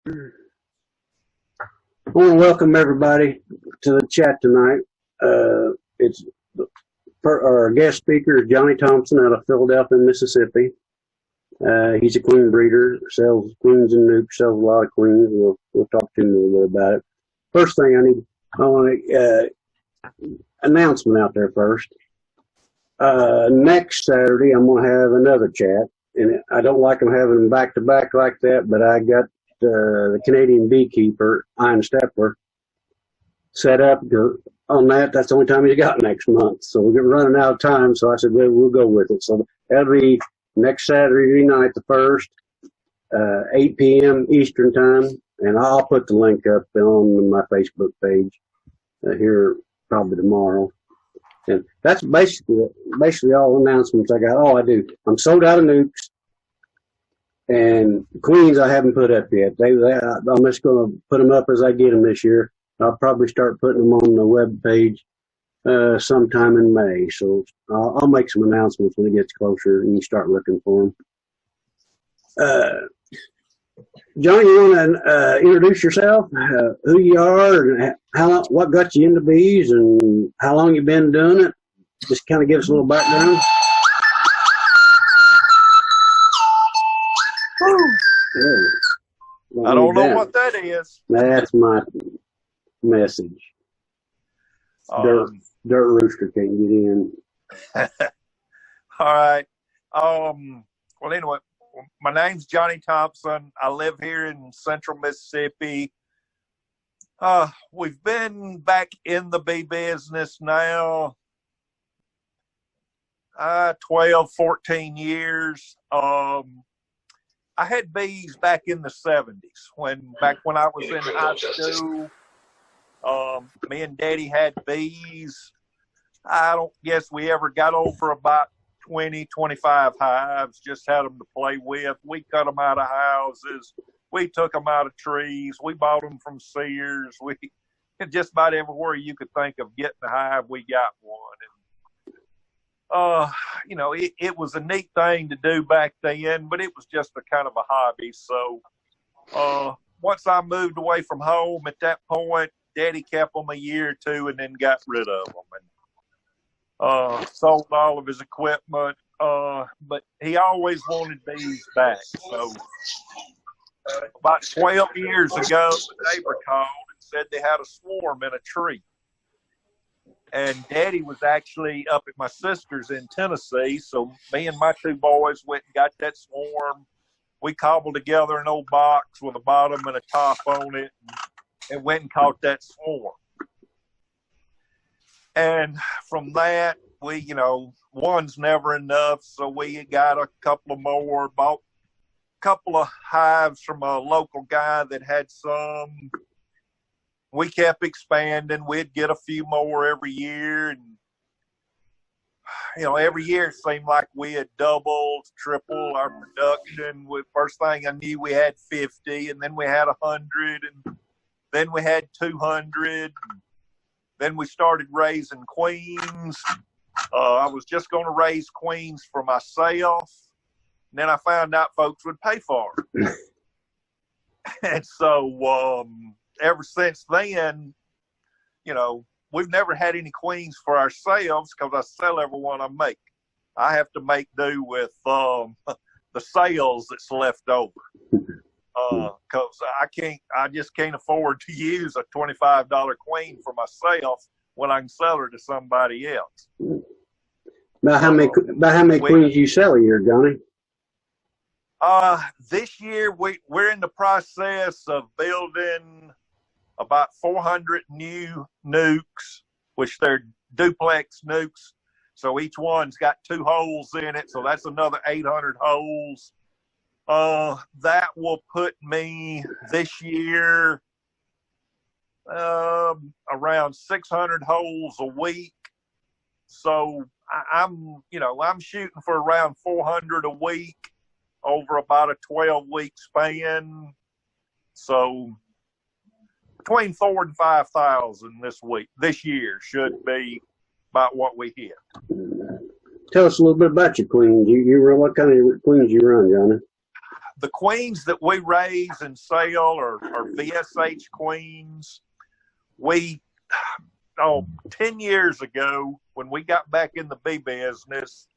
I want to welcome everybody to the chat tonight. It's our guest speaker is Johnny Thompson out of Philadelphia, Mississippi. He's a queen breeder, sells queens and nukes, sells a lot of queens. We'll talk to him a little bit about it. First thing I want to announcement out there first. Next Saturday, I'm going to have another chat, and I don't like them having them back to back like that, but I got the Canadian beekeeper, Ian Stepler, set up on that. That's the only time he's got next month. So we're running out of time. So I said, well, we'll go with it. So that'll be next Saturday night, the 1st, 8 p.m. Eastern time. And I'll put the link up on my Facebook page here probably tomorrow. And that's basically all the announcements I got. Oh, I do. I'm sold out of nukes. And queens I haven't put up yet. I'm just going to put them up as I get them this year. I'll probably start putting them on the web page sometime in May. So I'll make some announcements when it gets closer and you start looking for them. Johnny, you want to introduce yourself, who you are, and what got you into bees, and how long you've been doing it? Just kind of give us a little background. I don't know what that is. That's my message. Dirt Rooster can't get in. All right. Well, anyway, my name's Johnny Thompson. I live here in central Mississippi. We've been back in the bee business now 12, 14 years. I had bees back in the 70s, back when I was in high school. Me and Daddy had bees. I don't guess we ever got over about 20, 25 hives, just had them to play with. We cut them out of houses. We took them out of trees. We bought them from Sears. Just about everywhere you could think of getting a hive, we got one. It was a neat thing to do back then, but it was just a kind of a hobby. So once I moved away from home at that point, Daddy kept them a year or two and then got rid of them and sold all of his equipment. But he always wanted bees back. So about 12 years ago, the neighbor called and said they had a swarm in a tree. And Daddy was actually up at my sister's in Tennessee. So me and my two boys went and got that swarm. We cobbled together an old box with a bottom and a top on it and went and caught that swarm. And from that, one's never enough. So we got a couple of more, bought a couple of hives from a local guy that had some. We kept expanding. We'd get a few more every year. And, every year it seemed like we had doubled, tripled our production. First thing I knew, we had 50, and then we had 100, and then we had 200. Then we started raising queens. I was just going to raise queens for myself. And then I found out folks would pay for it. And so ever since then, we've never had any queens for ourselves because I sell every one I make. I have to make do with the sales that's left over. Because I just can't afford to use a $25 queen for myself when I can sell her to somebody else. About how many queens you sell a year, Johnny? This year we're in the process of building about 400 new nukes, which they're duplex nukes. So each one's got 2 holes in it. So that's another 800 holes. That will put me this year around 600 holes a week. So I'm shooting for around 400 a week over about a 12-week span. So between 4,000 and 5,000 this year should be about what we hit. Tell us a little bit about your queens. What kind of queens you run, Johnny? the queens that we raise and sell are VSH queens. 10 years ago, when we got back in the bee business,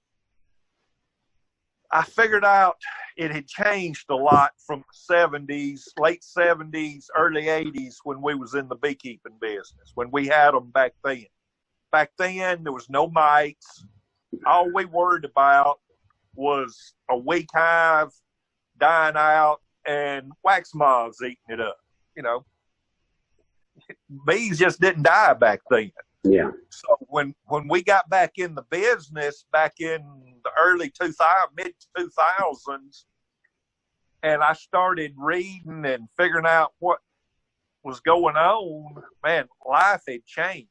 I figured out it had changed a lot from the 70s, late 70s, early 80s, when we was in the beekeeping business, when we had them back then. Back then, there was no mites. All we worried about was a weak hive dying out and wax moths eating it up. You know, bees just didn't die back then. Yeah. So when we got back in the business back in the early mid 2000s, and I started reading and figuring out what was going on, man, life had changed.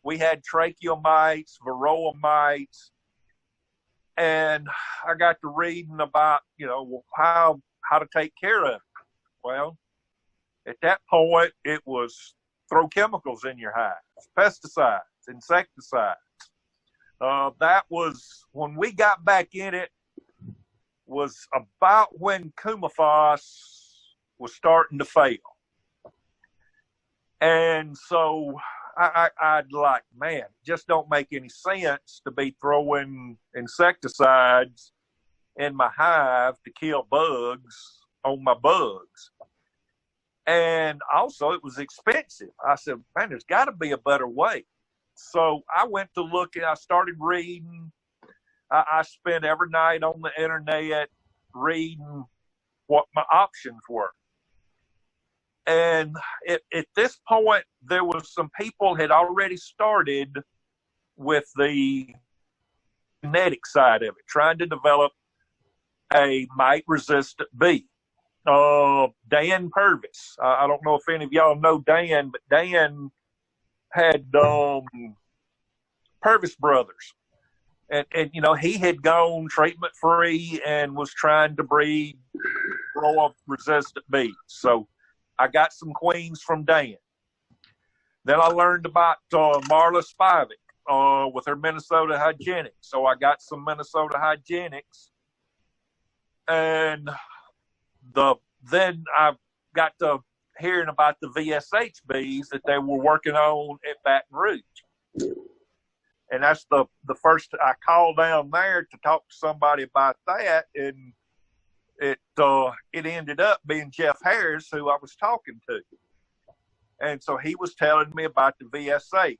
We had tracheal mites, varroa mites, and I got to reading about, how to take care of it. Well, at that point, it was throw chemicals in your hives, pesticides, insecticides. That was, when we got back in it, was about when Coumaphos was starting to fail. And so I'd like, man, just don't make any sense to be throwing insecticides in my hive to kill bugs on my bugs. And also, it was expensive. I said, man, there's got to be a better way. So I went to look, and I started reading. I spent every night on the internet reading what my options were. And at this point, there was some people had already started with the genetic side of it, trying to develop a mite-resistant bee. Dan Purvis. I don't know if any of y'all know Dan, but Dan had Purvis Brothers. And he had gone treatment free and was trying to breed varroa resistant bees. So I got some queens from Dan. Then I learned about Marla Spivak with her Minnesota Hygienics. So I got some Minnesota Hygienics. And then I got to hearing about the VSH bees that they were working on at Baton Rouge. And that's the first I called down there to talk to somebody about that, and it ended up being Jeff Harris, who I was talking to. And so he was telling me about the VSH.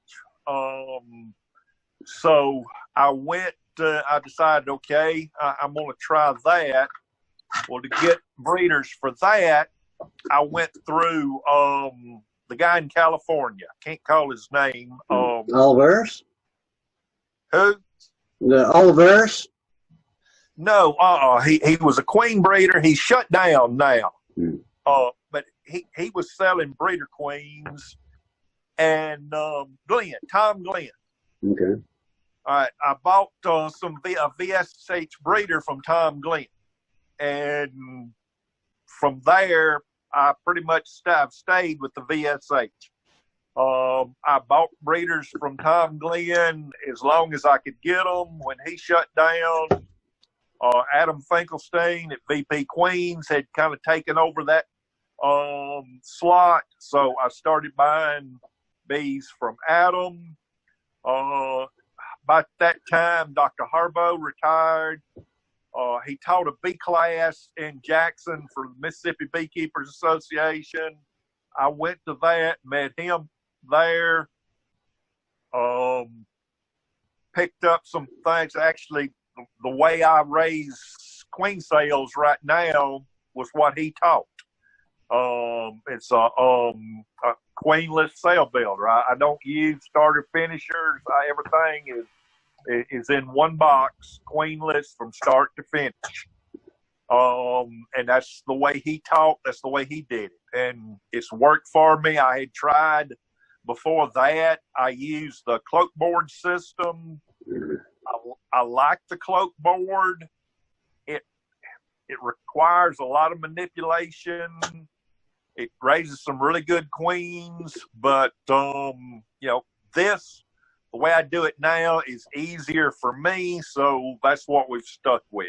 So I decided, okay, I'm going to try that. Well, to get breeders for that, I went through the guy in California. I can't call his name. Olivers? Who? The Olivers? No, he was a queen breeder. He's shut down now. But he was selling breeder queens. And Tom Glenn. Okay. All right, I bought a VSH breeder from Tom Glenn. And from there, I pretty much stayed with the VSH. I bought breeders from Tom Glenn as long as I could get them. When he shut down, Adam Finkelstein at VP Queens had kind of taken over that slot. So I started buying bees from Adam. By that time, Dr. Harbaugh retired. He taught a bee class in Jackson for the Mississippi Beekeepers Association. I went to that, met him there, picked up some things. Actually, the way I raise queen cells right now was what he taught. It's a queenless cell builder. I don't use starter finishers. Everything is in one box, queenless from start to finish. And that's the way he taught. That's the way he did it. And it's worked for me. I had tried before that. I used the cloak board system. I like the cloak board. It requires a lot of manipulation. It raises some really good queens, but this, the way I do it now, is easier for me, so that's what we've stuck with.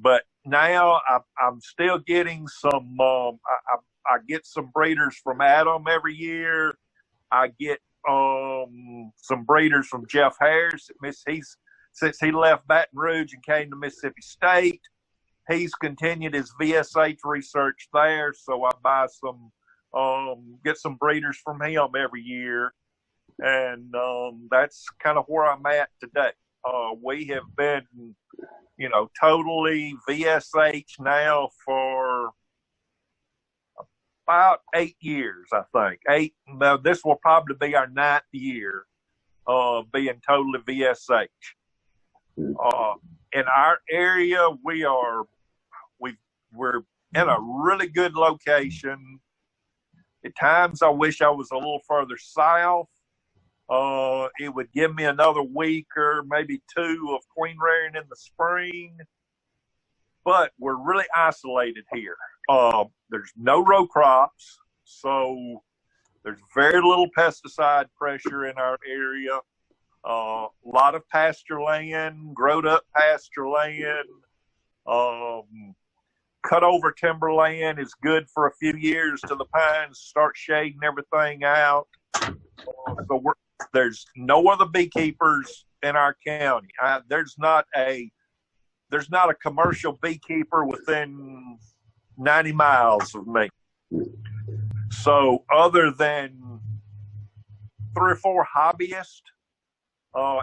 But now I'm still getting some. I get some breeders from Adam every year. I get some breeders from Jeff Harris. Since he left Baton Rouge and came to Mississippi State, he's continued his VSH research there. So I buy some, get some breeders from him every year, and that's kind of where I'm at today. We have been, totally VSH now for about 8 years, I think. This will probably be our 9th year of being totally VSH. In our area, we're in a really good location. At times, I wish I was a little further south. It would give me another week or maybe 2 of queen rearing in the spring. But we're really isolated here. There's no row crops, so there's very little pesticide pressure in our area. A lot of pasture land, growed up pasture land. Cut over timberland is good for a few years till the pines start shading everything out. There's no other beekeepers in our county. There's not a commercial beekeeper within 90 miles of me. So other than 3 or 4 hobbyists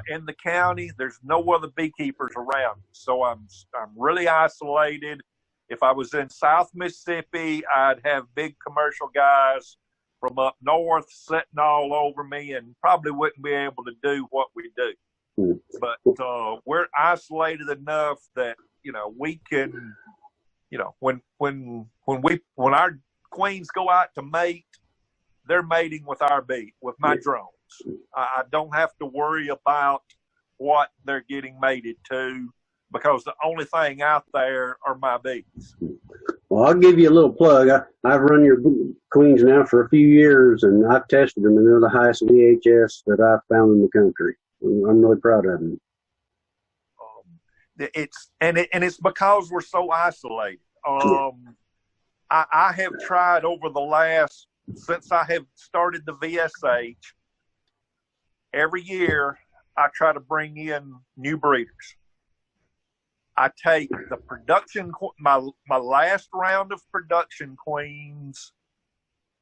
in the county, there's no other beekeepers around. So I'm really isolated. If I was in South Mississippi, I'd have big commercial guys from up north sitting all over me and probably wouldn't be able to do what we do. But we're isolated enough that we can, when our queens go out to mate, they're mating with my drones. I don't have to worry about what they're getting mated to, because the only thing out there are my bees. Well, I'll give you a little plug. I've run your queens now for a few years, and I've tested them, and they're the highest VHS that I've found in the country. I'm really proud of them. It's because we're so isolated. I have tried since I have started the VSH, every year I try to bring in new breeders. I take the production, my last round of production queens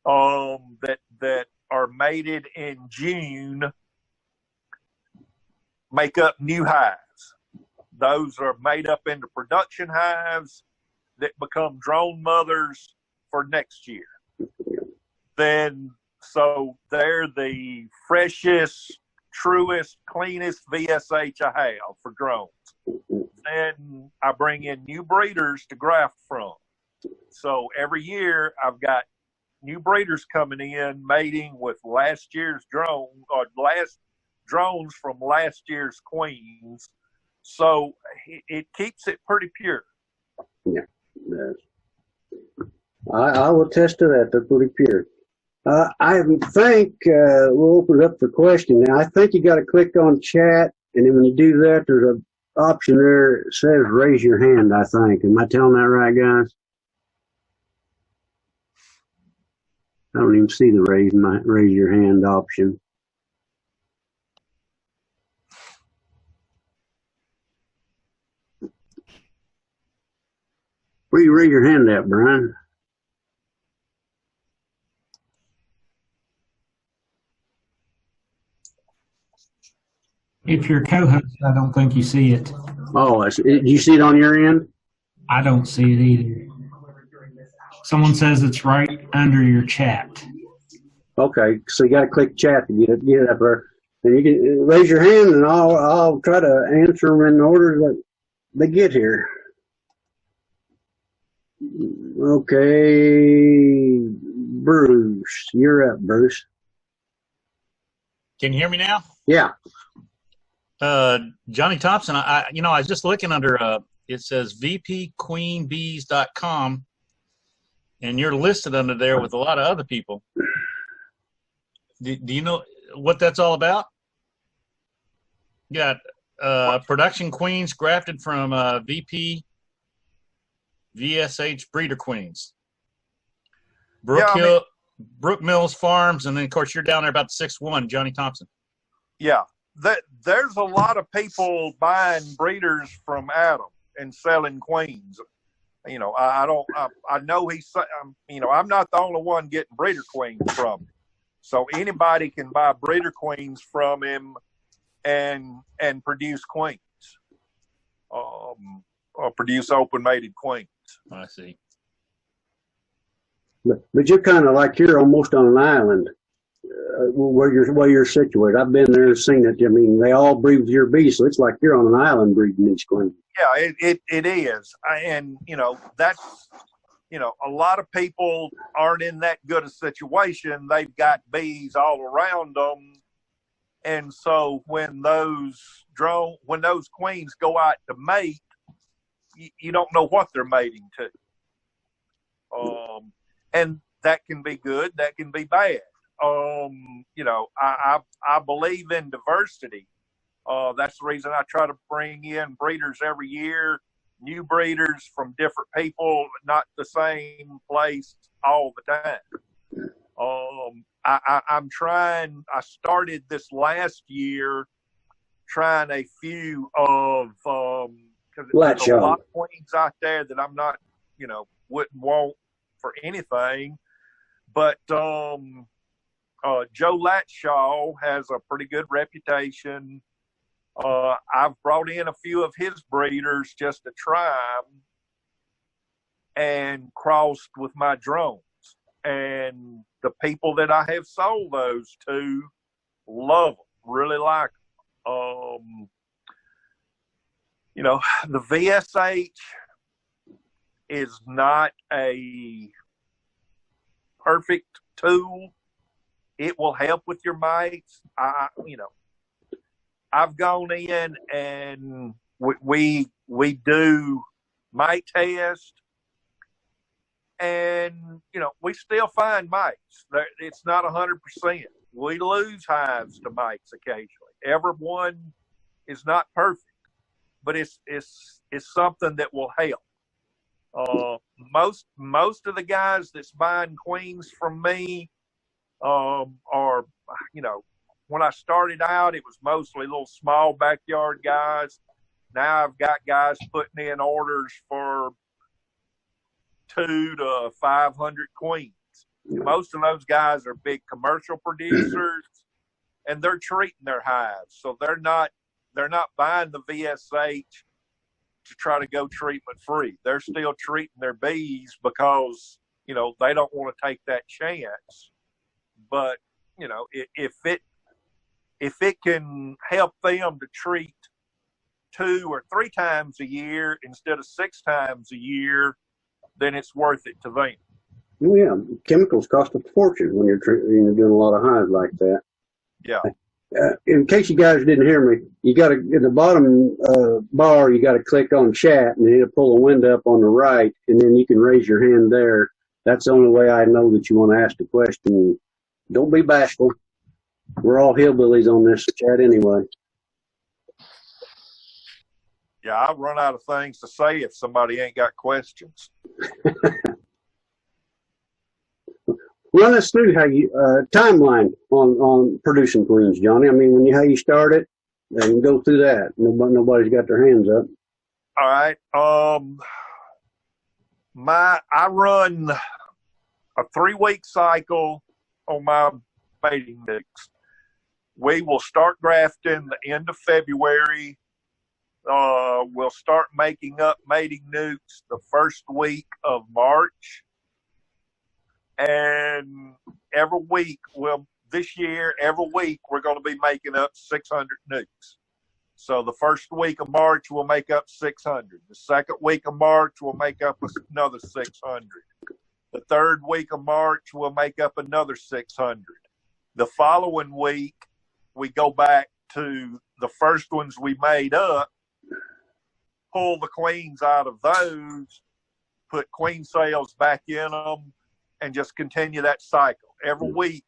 that are mated in June, make up new hives. Those are made up into production hives that become drone mothers for next year. So they're the freshest, truest, cleanest VSH I have for drones. Then I bring in new breeders to graft from. So every year I've got new breeders coming in, mating with last year's drones from last year's queens. So it keeps it pretty pure. Yeah, I will attest to that. They're pretty pure. I think we'll open it up for questions now. I think you got to click on chat, and then when you do that, there's an option there that says raise your hand, I think. Am I telling that right, guys? I don't even see the raise your hand option. Where you raise your hand at, Brian? If you're co-host, I don't think you see it. Oh, do you see it on your end? I don't see it either. Someone says it's right under your chat. Okay, so you got to click chat to get it up there. And you can raise your hand, and I'll try to answer them in the order that they get here. Okay, Bruce, you're up, Bruce. Can you hear me now? Yeah. Johnny Thompson, I was just looking under, it says vpqueenbees.com, and you're listed under there with a lot of other people. Do you know what that's all about? You got production queens grafted from VP VSH breeder queens. Yeah, Brook Mills Farms, and then of course you're down there about 6'1", Johnny Thompson. yeah. There's a lot of people buying breeders from Adam and selling queens. You know, I know I'm not the only one getting breeder queens from him. So anybody can buy breeder queens from him and produce queens, or produce open mated queens. I see. But you're kind of like you're almost on an island where you're situated. I've been there and seen it. I mean, they all breed with your bees, so it's like you're on an island breeding these queens. Yeah, it is. And, that's, a lot of people aren't in that good a situation. They've got bees all around them. And so when those queens go out to mate, you don't know what they're mating to. And that can be good. That can be bad. I believe in diversity. That's the reason I try to bring in breeders every year, new breeders from different people, not the same place all the time. I started this last year trying a few of, because there's a lot of queens out there that I'm not, wouldn't want for anything. But Joe Latshaw has a pretty good reputation. I've brought in a few of his breeders just to try them and crossed with my drones. And the people that I have sold those to love them, really like them. The VSH is not a perfect tool. It will help with your mates. I've gone in and we do mate test, and we still find mates. It's not 100%. We lose hives to mates occasionally. Everyone is not perfect, but it's something that will help. Most of the guys that's buying queens from me are, when I started out, it was mostly little small backyard guys. Now I've got guys putting in orders for 200 to 500 queens. Most of those guys are big commercial producers, and they're treating their hives. So they're not buying the VSH to try to go treatment free. They're still treating their bees because, they don't want to take that chance. But, if it can help them to treat 2 or 3 times a year instead of 6 times a year, then it's worth it to them. Oh, yeah, chemicals cost a fortune when you're doing a lot of hives like that. Yeah. In case you guys didn't hear me, you got to, in the bottom bar, you got to click on chat, and it'll pull a window up on the right, and then you can raise your hand there. That's the only way I know that you want to ask the question. Don't be bashful. We're all hillbillies on this chat anyway. Yeah, I run out of things to say if somebody ain't got questions. Run us through how you timeline on producing queens, Johnny. I mean, how you started, and go through that. Nobody's got their hands up. All right. I run a 3-week cycle on my mating nukes. We will start grafting the end of February. We'll start making up mating nukes the first week of March. And every week, this year, every week, we're going to be making up 600 nukes. So the first week of March, we'll make up 600. The second week of March, we'll make up another 600. The third week of March, we'll make up another 600. The following week, we go back to the first ones we made up, pull the queens out of those, put queen cells back in them, and just continue that cycle. Every week,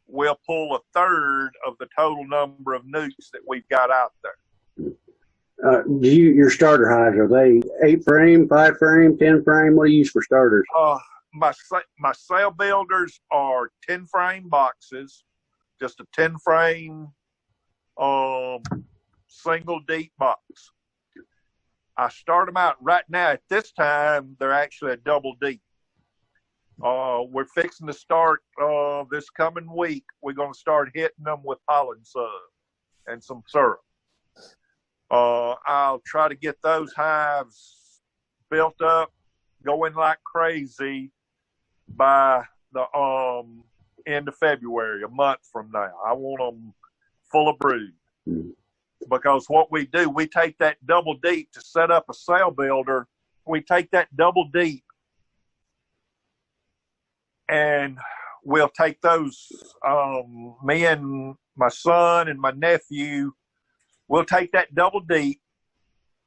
we'll pull a third of the total number of nukes that we've got out there. Your starter hives, are they 8 frame, 5 frame, 10 frame? What do you use for starters? My cell builders are 10 frame boxes, just a 10 frame single deep box. I start them out right now. At this time, they're actually a double deep. We're fixing to start this coming week. We're going to start hitting them with pollen sub and some syrup. I'll try to get those hives built up, going like crazy by the end of February, a month from now. I want them full of brood. Because what we do, we take that double deep to set up a cell builder. We take that double deep and we'll take those, me and my son and my nephew, we'll take that double deep,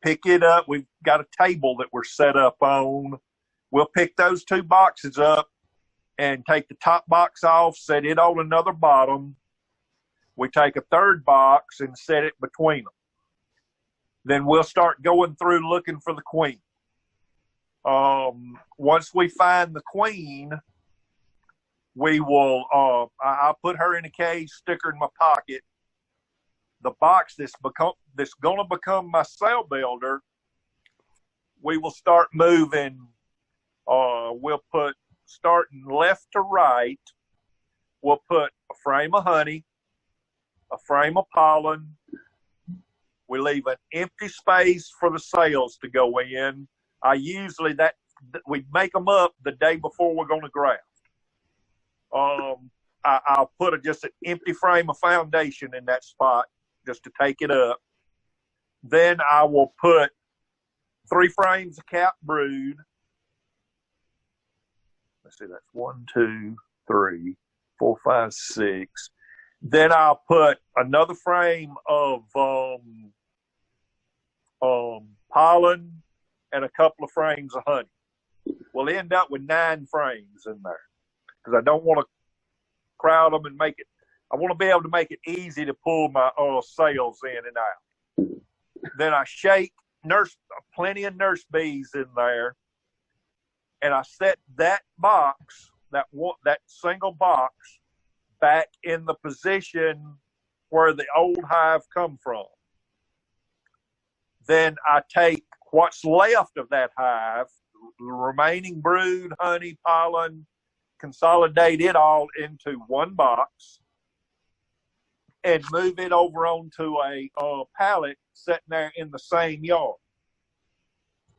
pick it up. We've got a table that we're set up on. We'll pick those 2 boxes up and take the top box off, set it on another bottom. We take a 3rd box and set it between them. Then we'll start going through looking for the queen. Once we find the queen, we will, I'll put her in a cage, stick her in my pocket. The box that's going to become my cell builder, we will start moving. We'll put, starting left to right, we'll put a frame of honey, a frame of pollen. We leave an empty space for the cells to go in. We make them up the day before we're going to graft. I'll put just an empty frame of foundation in that spot just to take it up. Then I will put 3 frames of cap brood. Let's see, that's 1, 2, 3, 4, 5, 6. Then I'll put another frame of pollen and a couple of frames of honey. We'll end up with 9 frames in there because I don't want to crowd them and make it. I want to be able to make it easy to pull my cells in and out. Then I shake plenty of nurse bees in there, and I set that box, that single box, back in the position where the old hive come from. Then I take what's left of that hive, the remaining brood, honey, pollen, consolidate it all into one box and move it over onto a pallet sitting there in the same yard.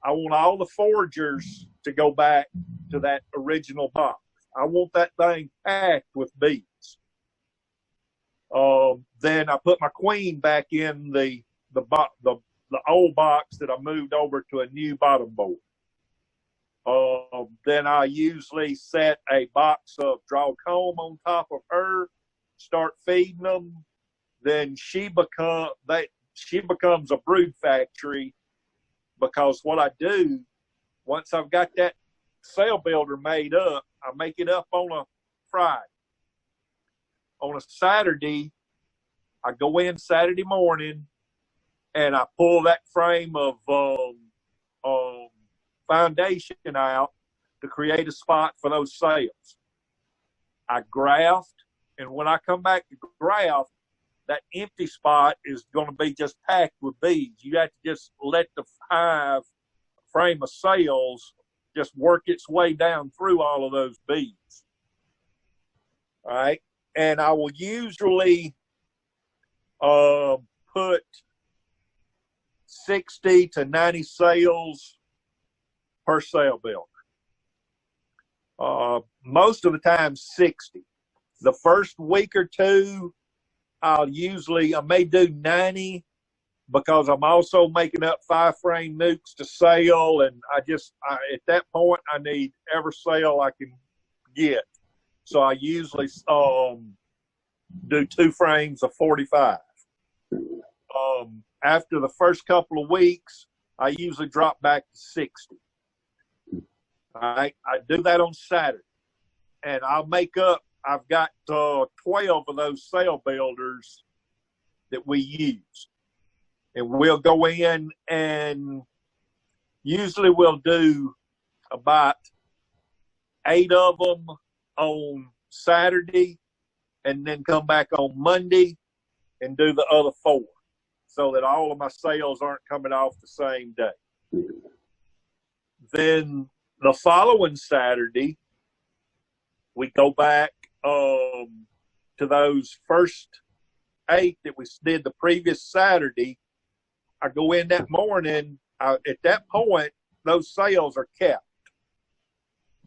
I want all the foragers to go back to that original box. I want that thing packed with bees. Then I put my queen back in the old box that I moved over to a new bottom board. Then I usually set a box of draw comb on top of her, start feeding them. Then she becomes a brood factory, because what I do, once I've got that cell builder made up, I make it up on a Friday. On a Saturday, I go in Saturday morning and I pull that frame of foundation out to create a spot for those cells. I graft, and when I come back to graft, that empty spot is going to be just packed with bees. You have to just let the hive frame of cells just work its way down through all of those bees. All right. And I will usually put 60 to 90 cells per cell builder. Most of the time, 60. The first week or two, I may do 90, because I'm also making up 5 frame nukes to sell, and at that point I need every sale I can get. So I usually do 2 frames of 45. After the first couple of weeks, I usually drop back to 60. All right, I do that on Saturday, and I'll make up. I've got 12 of those cell builders that we use. And we'll go in, and usually we'll do about 8 of them on Saturday, and then come back on Monday and do the other 4, so that all of my sales aren't coming off the same day. Then the following Saturday, we go back to those first 8 that we did the previous Saturday. I go in that morning. At that point, those sales are kept.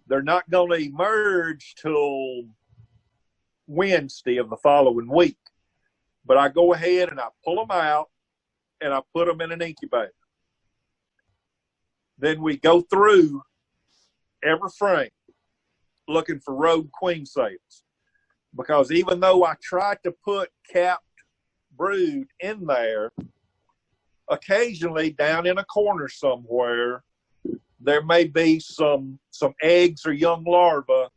They're not going to emerge till Wednesday of the following week. But I go ahead and I pull them out and I put them in an incubator. Then we go through every frame looking for rogue queen sales. Because even though I tried to put capped brood in there, occasionally down in a corner somewhere, there may be some eggs or young larvae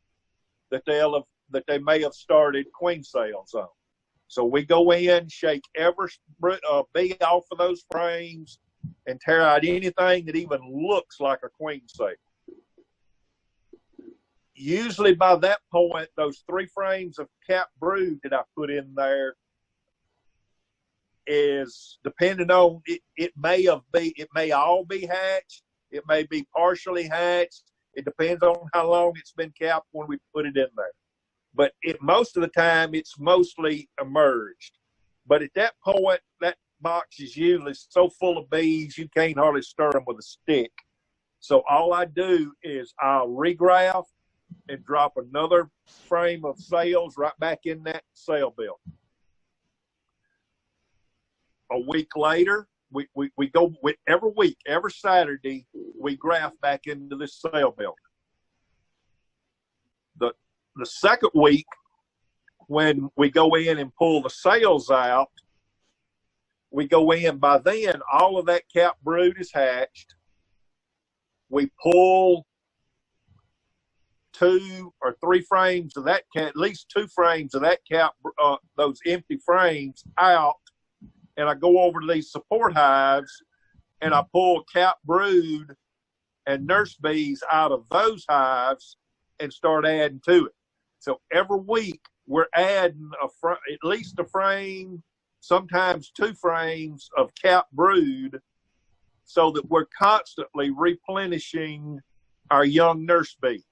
that they may have started queen sales on. So we go in, shake every bee off of those frames, and tear out anything that even looks like a queen sale. Usually by that point, those 3 frames of capped brood that I put in there is depending on it may all be hatched. It may be partially hatched. It depends on how long it's been capped when we put it in there. But most of the time, it's mostly emerged. But at that point, that box is usually so full of bees, you can't hardly stir them with a stick. So all I do is I'll regraft and drop another frame of sales right back in that sale bill. A week later, we go every week, every Saturday, we graft back into this sale bill. The second week, when we go in and pull the sales out, we go in. By then, all of that capped brood is hatched. We pull 2 or 3 frames of that at least 2 frames of that cap, those empty frames out, and I go over to these support hives, and I pull capped brood and nurse bees out of those hives and start adding to it. So every week we're adding at least a frame, sometimes 2 frames of capped brood, so that we're constantly replenishing our young nurse bees.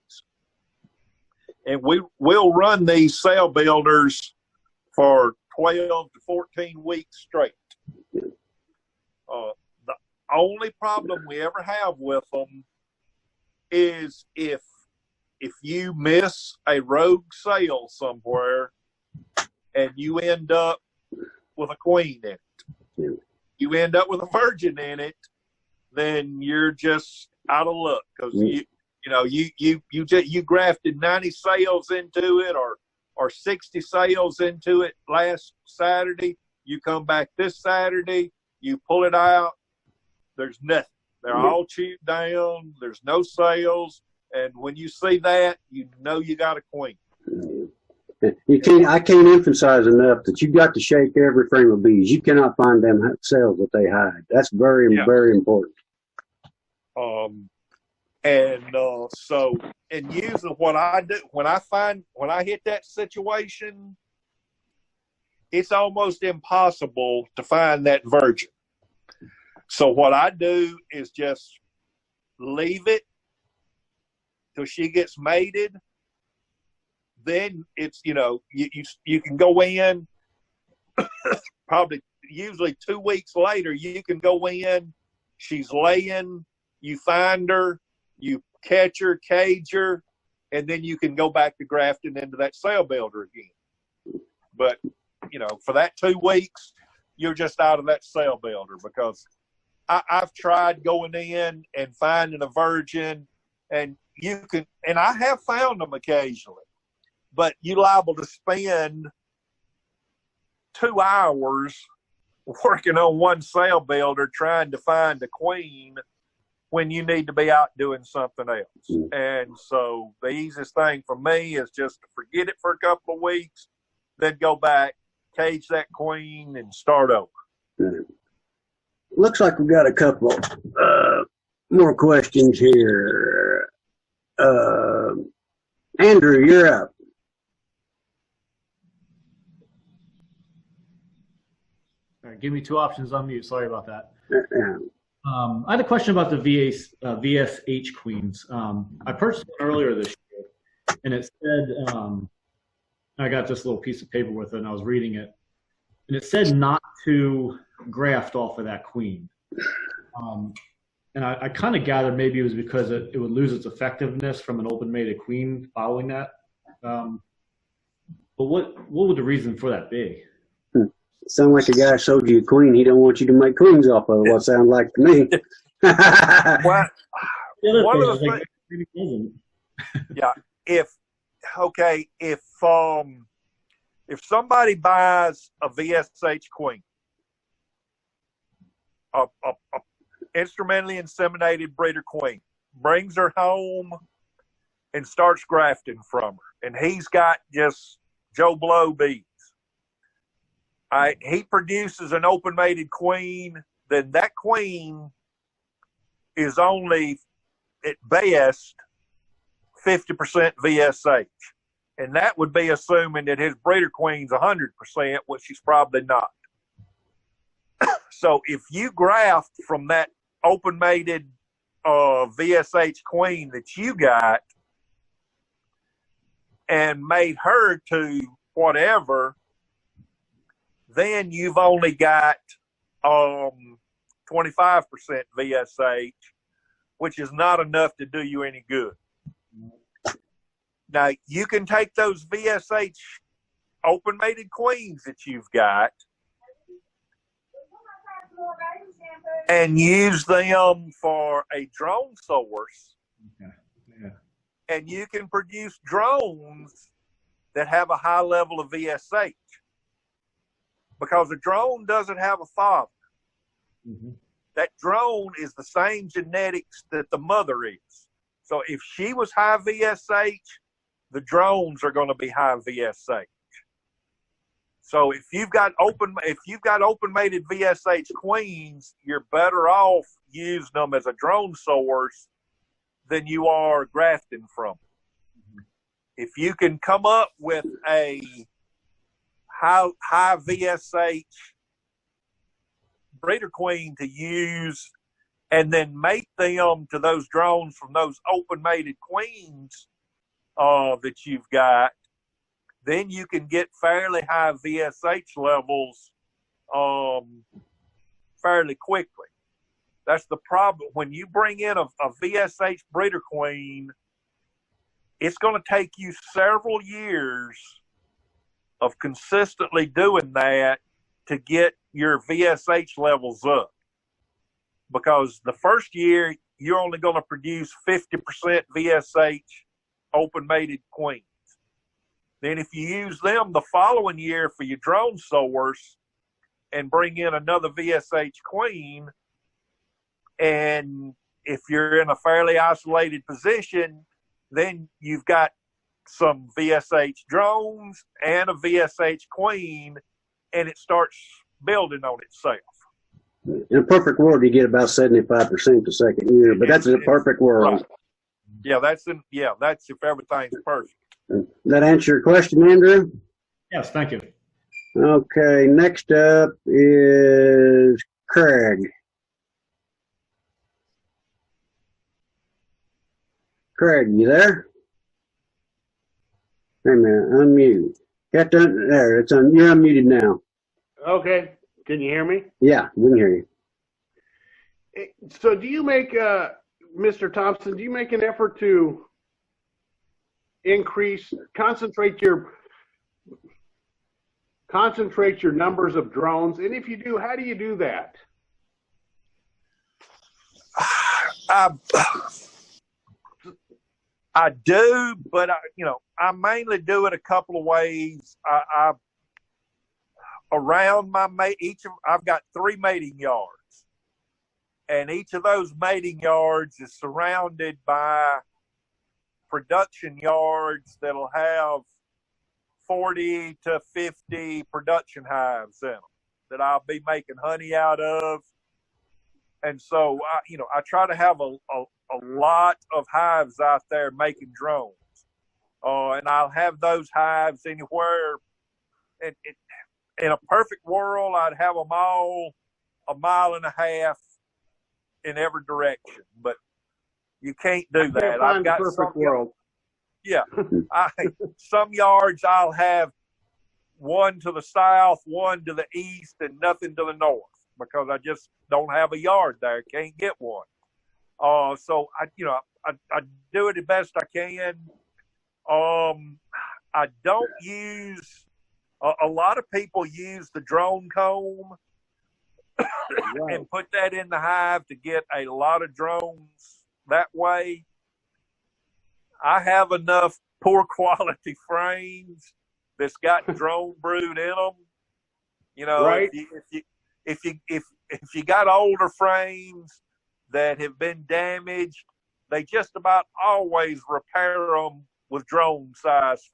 And we'll run these cell builders for 12 to 14 weeks straight. The only problem we ever have with them is if you miss a rogue sale somewhere and you end up with a queen in it, you end up with a virgin in it, then you're just out of luck, because you grafted 90 sales into it or 60 sales into it last Saturday. You come back this Saturday, you pull it out, there's nothing. They're all chewed down. There's no sales. And when you see that, you know you got a queen. I can't emphasize enough that you've got to shake every frame of bees. You cannot find them cells that they hide. That's very, very important. And usually what I do, when I hit that situation, it's almost impossible to find that virgin. So what I do is just leave it till she gets mated. Then it's, you can go in probably usually 2 weeks later, you can go in, she's laying, you find her, you catch her, cage her, and then you can go back to grafting into that cell builder again. But, for that 2 weeks, you're just out of that cell builder, because I've tried going in and finding a virgin, and I have found them occasionally, but you're liable to spend 2 hours working on one cell builder trying to find a queen when you need to be out doing something else. And so the easiest thing for me is just to forget it for a couple of weeks, then go back, cage that queen, and start over. looks like we've got a couple more questions here. Andrew, you're up. All right, give me two options on mute. Sorry about that. Yeah. I had a question about the VSH queens. I purchased one earlier this year, and it said, I got this little piece of paper with it, and I was reading it, and it said not to graft off of that queen. And I kind of gathered maybe it was because it would lose its effectiveness from an open-mated queen following that. But what would the reason for that be? Sound like a guy showed you a queen. He don't want you to make queens off of it. What sounds like to me. Well, one of the things, yeah, if somebody buys a VSH queen, a instrumentally inseminated breeder queen, brings her home and starts grafting from her, and he's got just Joe Blow bees. He produces an open-mated queen, then that queen is only, at best, 50% VSH. And that would be assuming that his breeder queen's 100%, which she's probably not. So if you graft from that open-mated VSH queen that you got and made her to whatever, then you've only got 25% VSH, which is not enough to do you any good. Now, you can take those VSH open-mated queens that you've got and use them for a drone source. Yeah. And you can produce drones that have a high level of VSH. Because a drone doesn't have a father. Mm-hmm. That drone is the same genetics that the mother is. So if she was high VSH, the drones are going to be high VSH. So if you've got open-mated VSH queens, you're better off using them as a drone source than you are grafting from. Mm-hmm. If you can come up with a high VSH breeder queen to use and then mate them to those drones from those open-mated queens that you've got, then you can get fairly high VSH levels fairly quickly. That's the problem. When you bring in a VSH breeder queen, it's going to take you several years of consistently doing that to get your VSH levels up. Because the first year, you're only going to produce 50% VSH open-mated queens. Then if you use them the following year for your drone source and bring in another VSH queen, and if you're in a fairly isolated position, then you've got some VSH drones and a VSH queen, and it starts building on itself. In a perfect world, you get about 75% the second year, but that's a perfect world. Right. Yeah, that's if everything's perfect. That answer your question, Andrew? Yes, thank you. Okay, next up is Craig. Craig, you there? Wait a minute, unmute. There, you're unmuted now. Okay, can you hear me? Yeah, we can hear you. So do you make, Mr. Thompson, do you make an effort to concentrate your numbers of drones? And if you do, how do you do that? I do, but I mainly do it a couple of ways. Around my I've got 3 mating yards, and each of those mating yards is surrounded by production yards that'll have 40 to 50 production hives in them that I'll be making honey out of. And so, I try to have a lot of hives out there making drones. And I'll have those hives anywhere. In a perfect world, I'd have them all 1.5 miles in every direction. But you can't do that. Can't find the perfect world. Yeah. Some yards I'll have one to the south, one to the east, and nothing to the north because I just don't have a yard there. Can't get one. So I do it the best I can. I don't use. A lot of people use the drone comb and put that in the hive to get a lot of drones that way. I have enough poor quality frames that's got drone brood in them. Right. If you got older frames that have been damaged, they just about always repair them with drone size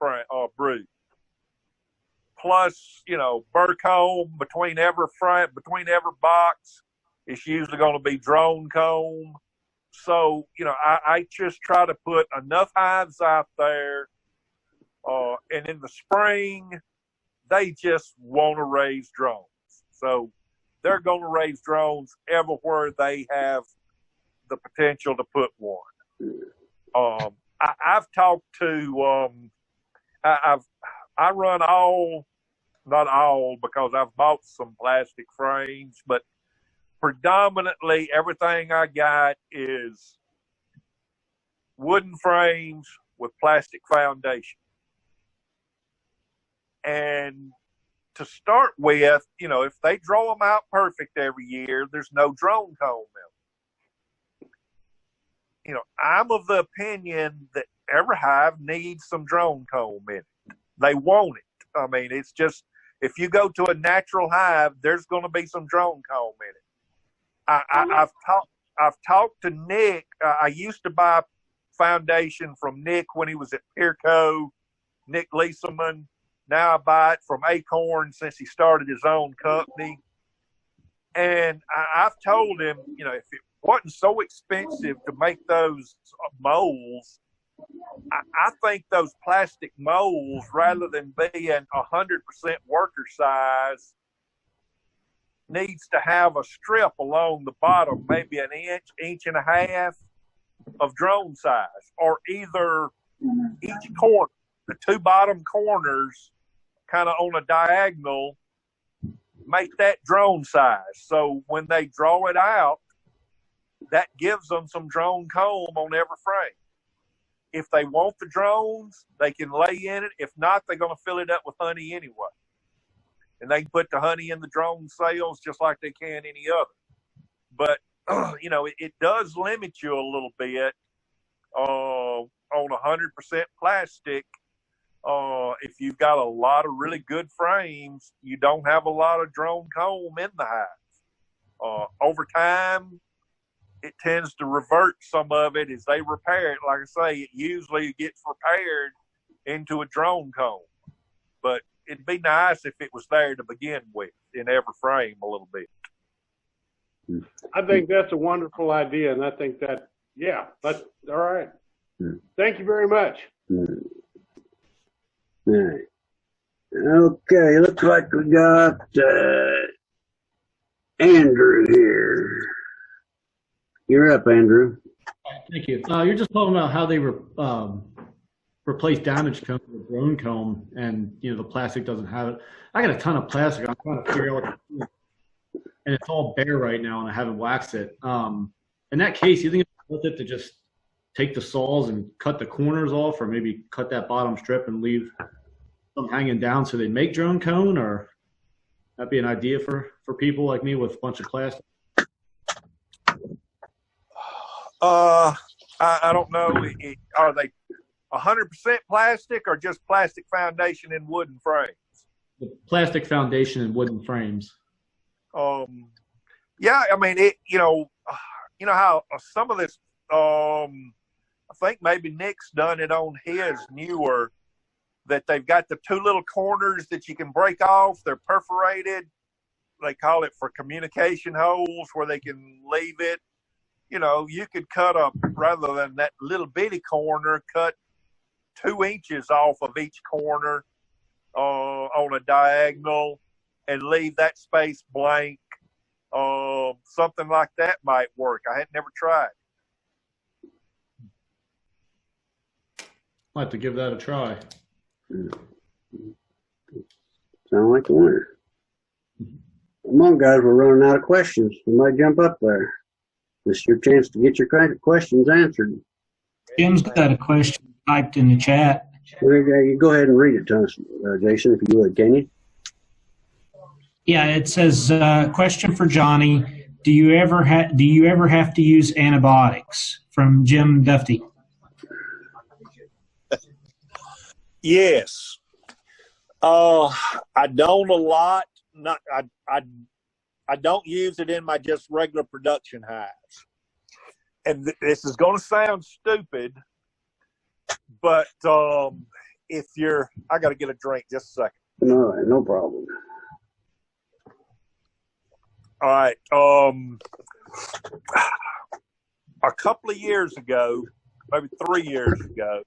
brood. Plus, burr comb between every box is usually going to be drone comb. So, I just try to put enough hives out there. And in the spring, they just want to raise drones. So they're going to raise drones everywhere they have the potential to put one. I've talked to, I run not all because I've bought some plastic frames, but predominantly everything I got is wooden frames with plastic foundation. And to start with, if they draw them out perfect every year, there's no drone comb in them. I'm of the opinion that every hive needs some drone comb in it. They want it. I mean, it's just, if you go to a natural hive, there's going to be some drone comb in it. I've talked to Nick. I used to buy foundation from Nick when he was at Peerco, Nick Leeselman. Now I buy it from Acorn since he started his own company. And I've told him, if it wasn't so expensive to make those molds, I think those plastic molds, rather than being 100% worker size, needs to have a strip along the bottom, maybe an inch and a half of drone size, or either each corner, the two bottom corners, kind of on a diagonal, make that drone size. So when they draw it out, that gives them some drone comb on every frame. If they want the drones, they can lay in it. If not, they're going to fill it up with honey anyway. And they can put the honey in the drone cells just like they can any other. But, it does limit you a little bit on 100% plastic. If you've got a lot of really good frames, you don't have a lot of drone comb in the hive. Over time, it tends to revert some of it as they repair it. Like I say, it usually gets repaired into a drone comb. But it'd be nice if it was there to begin with in every frame a little bit. I think that's a wonderful idea, and I think that's all right. Thank you very much. All right. Okay, looks like we got Andrew here. You're up, Andrew. Thank you. You're just talking about how they replace damaged comb with drone comb, and the plastic doesn't have it. I got a ton of plastic. I'm trying to figure out what to do. And it's all bare right now, and I haven't waxed it. In that case, you think it's worth it to just take the saws and cut the corners off, or maybe cut that bottom strip and leave them hanging down so they make drone cone? Or that'd be an idea for people like me with a bunch of plastic? I don't know. Are they 100% plastic or just plastic foundation in wooden frames? The plastic foundation in wooden frames. Yeah, I mean, how some of this, I think maybe Nick's done it on his newer, that they've got the two little corners that you can break off. They're perforated, they call it for communication holes where they can leave it. You know, you could cut rather than that little bitty corner, cut 2 inches off of each corner on a diagonal and leave that space blank. Something like that might work. I had never tried. I'll have to give that a try. Sound like a winner. Come on, guys, we're running out of questions. Somebody jump up there. This is your chance to get your questions answered. Jim's got a question typed in the chat. You go ahead and read it to us, Jason, if you would, can you? Yeah, it says, question for Johnny. Do you ever have to use antibiotics? From Jim Duffy. Yes. I don't a lot. I don't use it in my just regular production hives. And this is going to sound stupid, but if you're, I got to get a drink just a second. No problem. All right. A couple of years ago, maybe 3 years ago,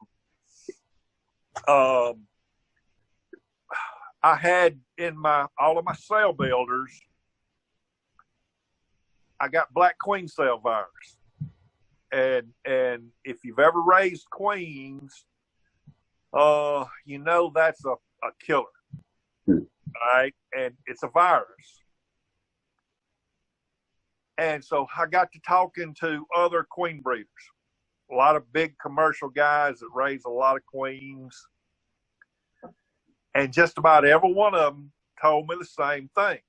I had in all of my cell builders, I got black queen cell virus. And if you've ever raised queens, you know that's a killer. All right. And it's a virus. And so I got to talking to other queen breeders, a lot of big commercial guys that raise a lot of queens. And just about every one of them told me the same thing.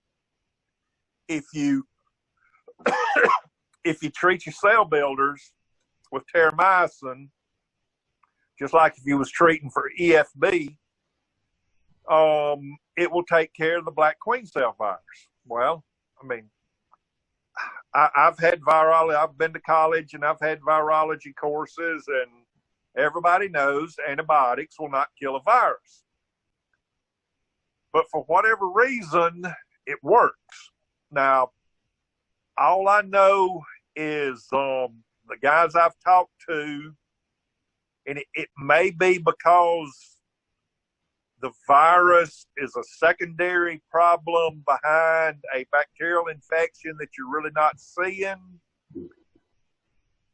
If you treat your cell builders with terramycin, just like if you was treating for EFB, it will take care of the black queen cell virus. Well, I mean, I've had virology. I've been to college and I've had virology courses, and everybody knows antibiotics will not kill a virus. But for whatever reason, it works. Now, all I know is the guys I've talked to, and it may be because the virus is a secondary problem behind a bacterial infection that you're really not seeing.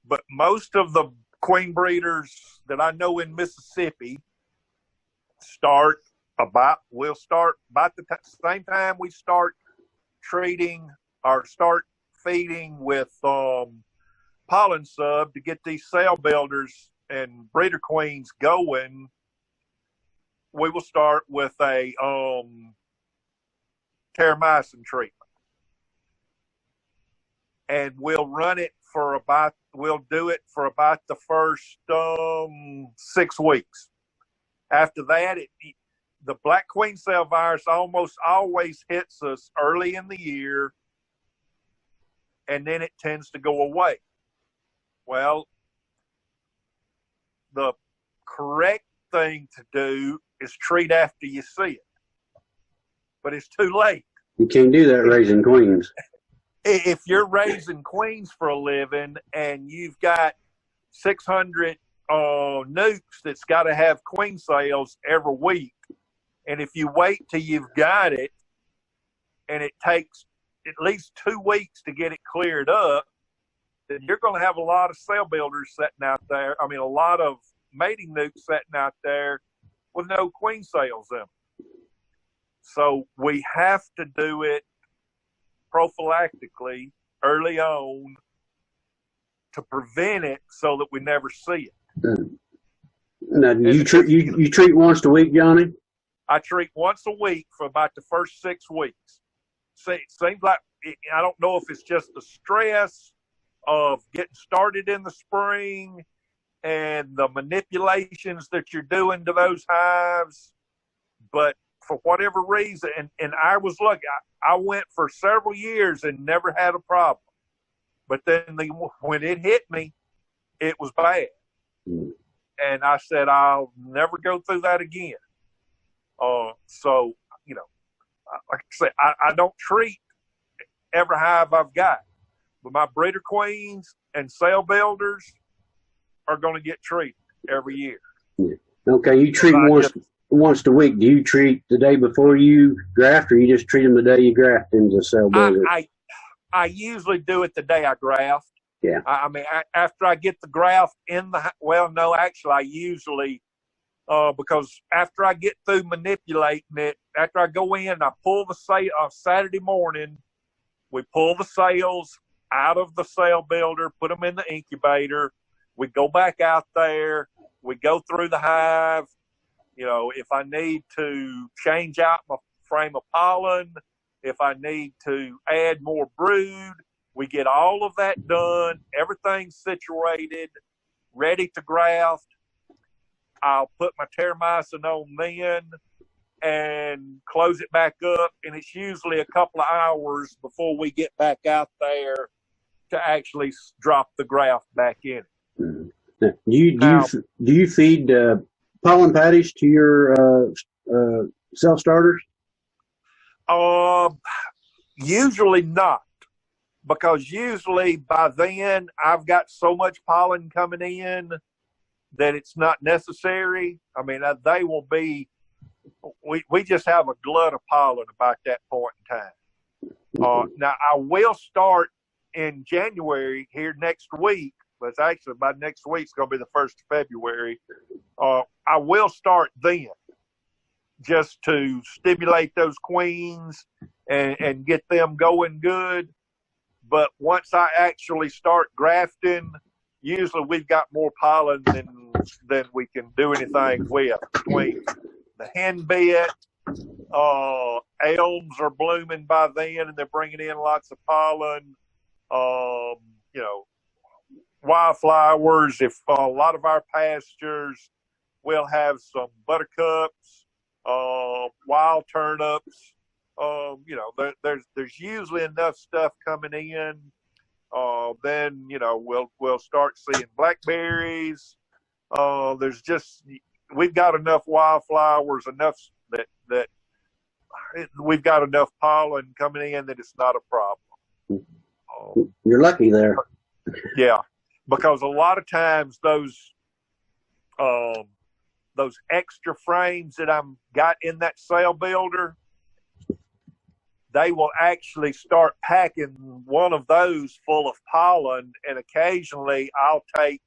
But most of the queen breeders that I know in Mississippi we'll start about the same time we start treating or start feeding with pollen sub to get these cell builders and breeder queens going. We will start with a terramycin treatment. And we'll do it for about the first 6 weeks. After that, the black queen cell virus almost always hits us early in the year, and then it tends to go away. Well, the correct thing to do is treat after you see it. But it's too late. You can't do that raising queens. If you're raising queens for a living and you've got 600 nukes that's got to have queen cells every week, and if you wait till you've got it and it takes at least 2 weeks to get it cleared up, then you're going to have a lot of cell builders sitting out there. I mean, a lot of mating nukes sitting out there with no queen cells in them. So we have to do it prophylactically early on to prevent it so that we never see it. Now, you treat once a week, Johnny? I treat once a week for about the first 6 weeks. See, it seems like, I don't know if it's just the stress of getting started in the spring and the manipulations that you're doing to those hives, but for whatever reason, and I was lucky, I went for several years and never had a problem. But then when it hit me, it was bad. And I said, I'll never go through that again. So, you know, like I said, I don't treat every hive I've got. But my breeder queens and cell builders are going to get treated every year. Yeah. Okay, you treat once a week. Do you treat the day before you graft, or you just treat them the day you graft into the cell builder? I usually do it the day I graft. Yeah. I mean, after I get the graft in the, well, no, actually, I usually, because after I get through manipulating it, after I go in, I pull the Saturday morning, we pull the cells out of the cell builder, put them in the incubator. We go back out there. We go through the hive. You know, if I need to change out my frame of pollen, if I need to add more brood, we get all of that done. Everything's situated, ready to graft. I'll put my terramycin on then and close it back up. And it's usually a couple of hours before we get back out there to actually drop the graft back in. Mm-hmm. Do you feed pollen patties to your self-starters? Usually not, because usually by then I've got so much pollen coming in that it's not necessary. I mean, they will be, we just have a glut of pollen about that point in time. Now, I will start in January here next week. But actually, by next week, it's going to be the 1st of February. I will start then just to stimulate those queens and get them going good. But once I actually start grafting, usually we've got more pollen than we can do anything with. Between the hen bit, elms are blooming by then, and they're bringing in lots of pollen. You know, wildflowers. If a lot of our pastures will have some buttercups, wild turnips. You know, there's usually enough stuff coming in. Then you know we'll start seeing blackberries. We've got enough wildflowers, enough that we've got enough pollen coming in that it's not a problem. You're lucky there. Yeah. Because a lot of times those extra frames that I'm got in that cell builder, they will actually start packing one of those full of pollen, and occasionally I'll take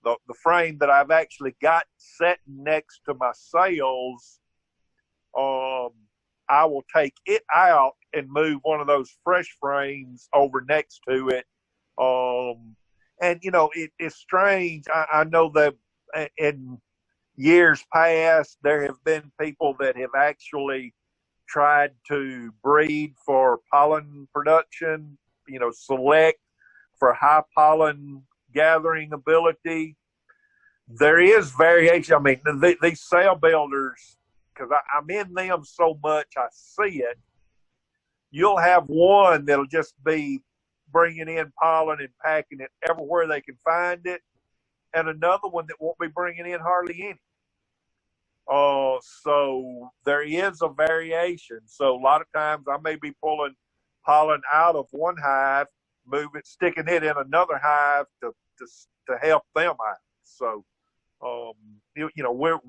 the frame that I've actually got sitting next to my cells. I will take it out and move one of those fresh frames over next to it. And, you know, it's strange. I know that in years past, there have been people that have actually tried to breed for pollen production, you know, select for high pollen gathering ability. There is variation. I mean, these cell builders, because I'm in them so much, I see it. You'll have one that'll just be bringing in pollen and packing it everywhere they can find it, and another one that won't be bringing in hardly any. So there is a variation. So a lot of times I may be pulling pollen out of one hive, sticking it in another hive to help them out. So you know we're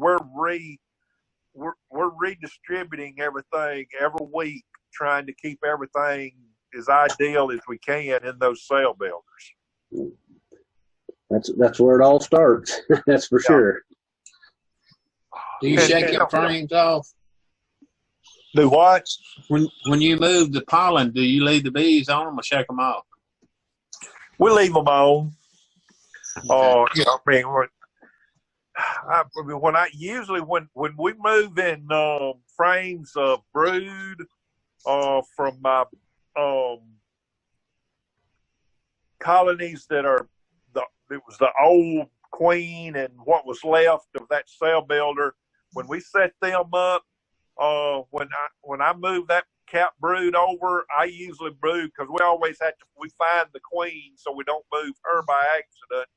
redistributing everything every week, trying to keep everything as ideal as we can in those cell builders. That's where it all starts. That's for sure. Do you shake your frames off? Do what? When you move the pollen, do you leave the bees on them or shake them off? We leave them on. Okay. You know, I mean, when we move in frames of brood from my colonies that are it was the old queen and what was left of that cell builder. When we set them up, when I move that cap brood over, I usually brood because we find the queen so we don't move her by accident,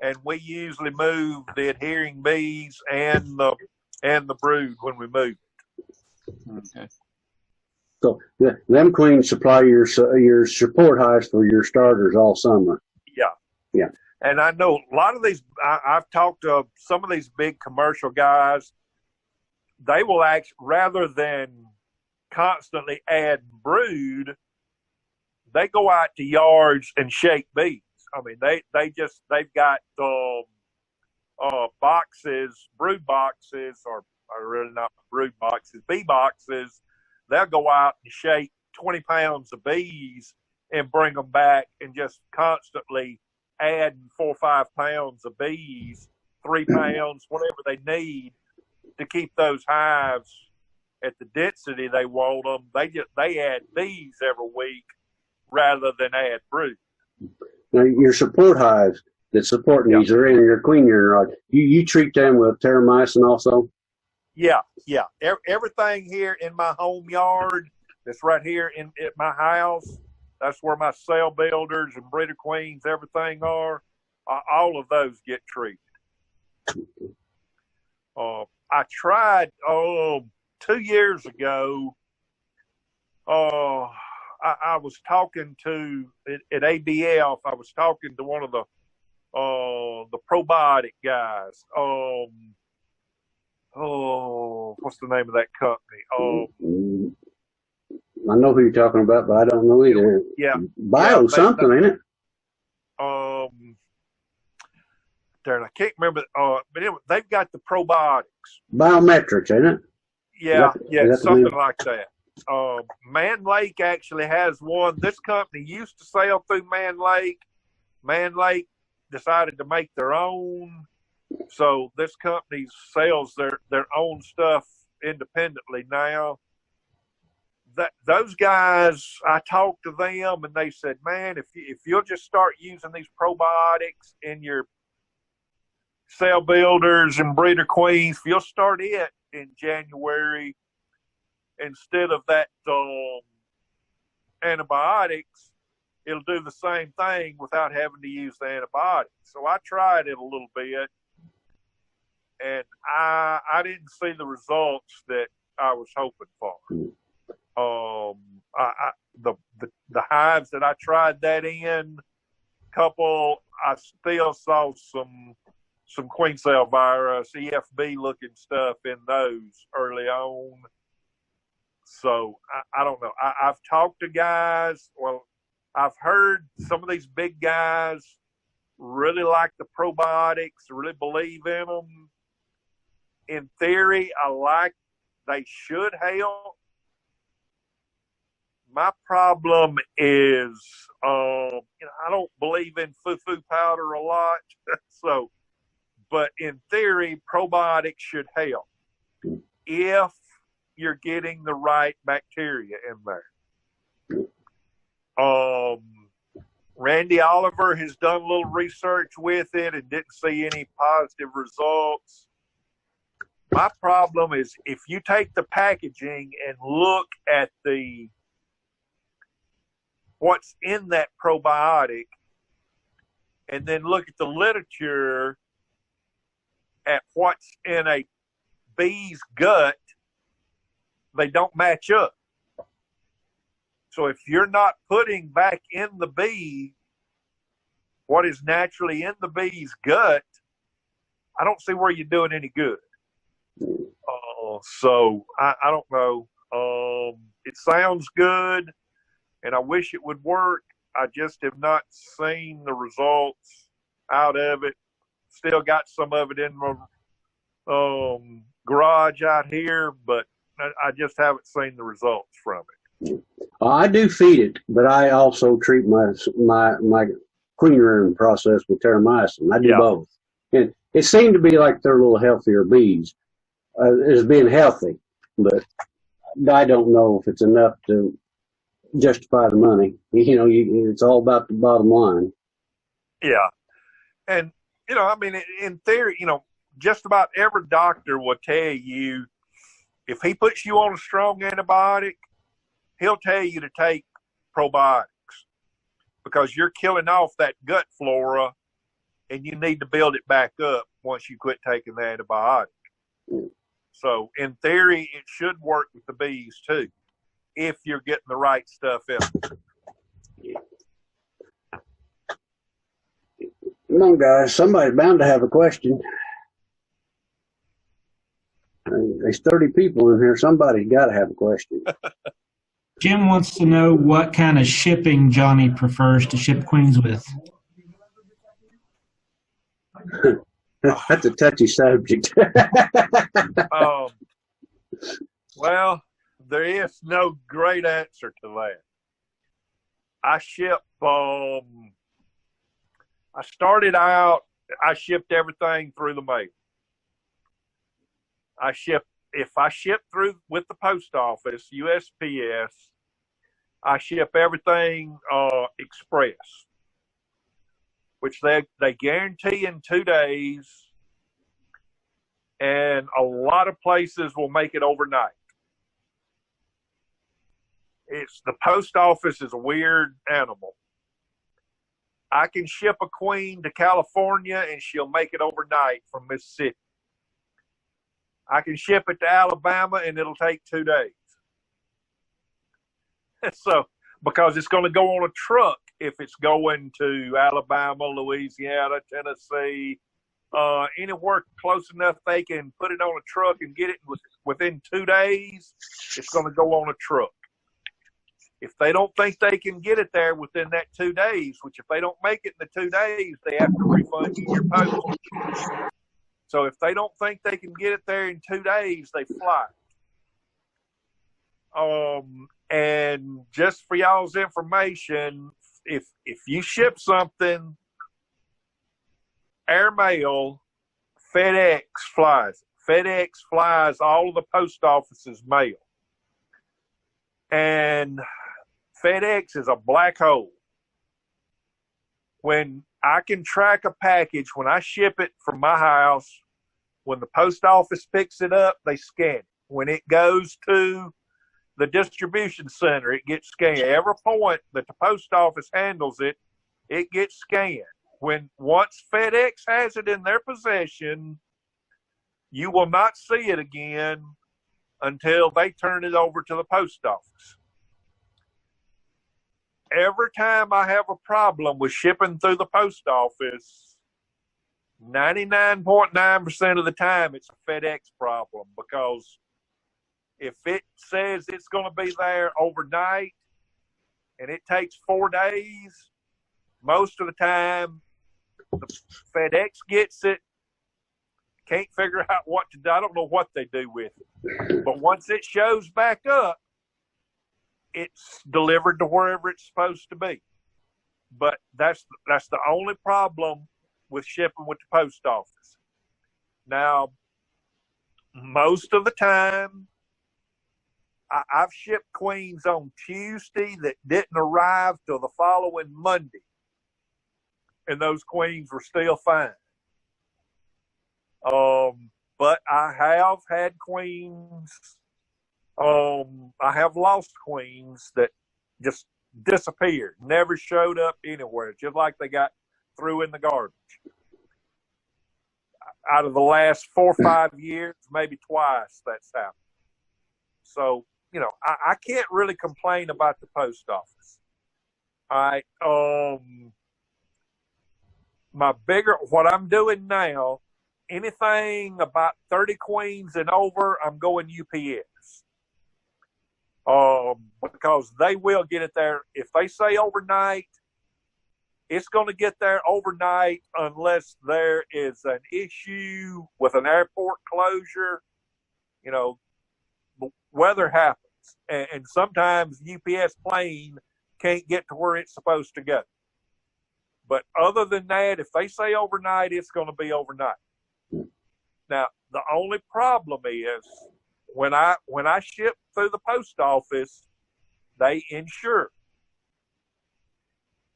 and we usually move the adhering bees and the brood when we move it. Okay. So them queens supply your support hives for your starters all summer. Yeah. Yeah. And I know a lot of these, I've talked to some of these big commercial guys, they will actually, rather than constantly add brood, they go out to yards and shake bees. I mean, they've got boxes, brood boxes, or really not brood boxes, bee boxes. They'll go out and shake 20 pounds of bees and bring them back and just constantly adding 4 or 5 pounds of bees, 3 pounds, whatever they need to keep those hives at the density they want them. They add bees every week rather than add brood. Now, your support hives that support these are in your queen urine. You treat them with terramycin also? Yeah. Everything here in my home yard that's right here at my house, that's where my cell builders and breeder queens, everything are. All of those get treated. I tried 2 years ago. I was talking to at ABF. I was talking to one of the probiotic guys. What's the name of that company? I know who you're talking about, but I don't know either. Yeah, something, ain't it? Darn, I can't remember. But anyway, they've got the probiotics. Biometrics, ain't it? Yeah, something like that. Man Lake actually has one. This company used to sell through Man Lake. Man Lake decided to make their own. So this company sells their own stuff independently now. Those guys, I talked to them and they said, man, if you'll just start using these probiotics in your cell builders and breeder queens, if you'll start it in January instead of that antibiotics, it'll do the same thing without having to use the antibiotics. So I tried it a little bit, and I didn't see the results that I was hoping for. The hives that I tried that in, I still saw some queen cell virus, EFB looking stuff in those early on. So I don't know. I've talked to guys. Well, I've heard some of these big guys really like the probiotics, really believe in them. In theory, they should help. My problem is, I don't believe in foo-foo powder a lot. So, but in theory, probiotics should help if you're getting the right bacteria in there. Randy Oliver has done a little research with it and didn't see any positive results. My problem is if you take the packaging and look at what's in that probiotic and then look at the literature at what's in a bee's gut, they don't match up. So if you're not putting back in the bee what is naturally in the bee's gut, I don't see where you're doing any good. So I don't know. It sounds good, and I wish it would work. I just have not seen the results out of it. Still got some of it in my garage out here, but I just haven't seen the results from it. I do feed it, but I also treat my queen rearing process with terramycin. I do both. And it seemed to be like they're a little healthier bees, as being healthy, but I don't know if it's enough to justify the money. It's all about the bottom line. Yeah. And, in theory, just about every doctor will tell you if he puts you on a strong antibiotic, he'll tell you to take probiotics because you're killing off that gut flora and you need to build it back up once you quit taking the antibiotic. So in theory, it should work with the bees too. if you're getting the right stuff in them. Come on, guys. Somebody's bound to have a question. There's 30 people in here. Somebody's got to have a question. Jim wants to know what kind of shipping Johnny prefers to ship queens with. That's a touchy subject. Well, there is no great answer to that. I ship. I started out. I shipped everything through the mail. If I ship through with the post office, USPS, I ship everything express, which they guarantee in 2 days, and a lot of places will make it overnight. The post office is a weird animal. I can ship a queen to California and she'll make it overnight from Mississippi. I can ship it to Alabama and it'll take 2 days. So, because it's going to go on a truck if it's going to Alabama, Louisiana, Tennessee, anywhere close enough they can put it on a truck and get it within 2 days, it's going to go on a truck. If they don't think they can get it there within that 2 days, which if they don't make it in the 2 days, they have to refund you your postage. So if they don't think they can get it there in 2 days, they fly. And just for y'all's information, if you ship something, airmail, FedEx flies. FedEx flies all of the post office's mail. And FedEx is a black hole. When I can track a package, when I ship it from my house, when the post office picks it up, they scan it. When it goes to the distribution center, it gets scanned. Every point that the post office handles it, it gets scanned. Once FedEx has it in their possession, you will not see it again until they turn it over to the post office. Every time I have a problem with shipping through the post office, 99.9% of the time it's a FedEx problem, because if it says it's going to be there overnight and it takes 4 days, most of the time the FedEx gets it, can't figure out what to do. I don't know what they do with it. But once it shows back up, it's delivered to wherever it's supposed to be. But that's the only problem with shipping with the post office. Now, most of the time, I've shipped queens on Tuesday that didn't arrive till the following Monday, and those queens were still fine. But I have had queens. I have lost queens that just disappeared, never showed up anywhere, just like they got threw in the garbage. Out of the last 4 or 5 years, maybe twice that's happened. So, I can't really complain about the post office. All right. What I'm doing now, anything about 30 queens and over, I'm going UPS. Because they will get it there. If they say overnight, it's going to get there overnight unless there is an issue with an airport closure. Weather happens. And sometimes UPS plane can't get to where it's supposed to go. But other than that, if they say overnight, it's going to be overnight. Now, the only problem is when I ship through the post office, they insure.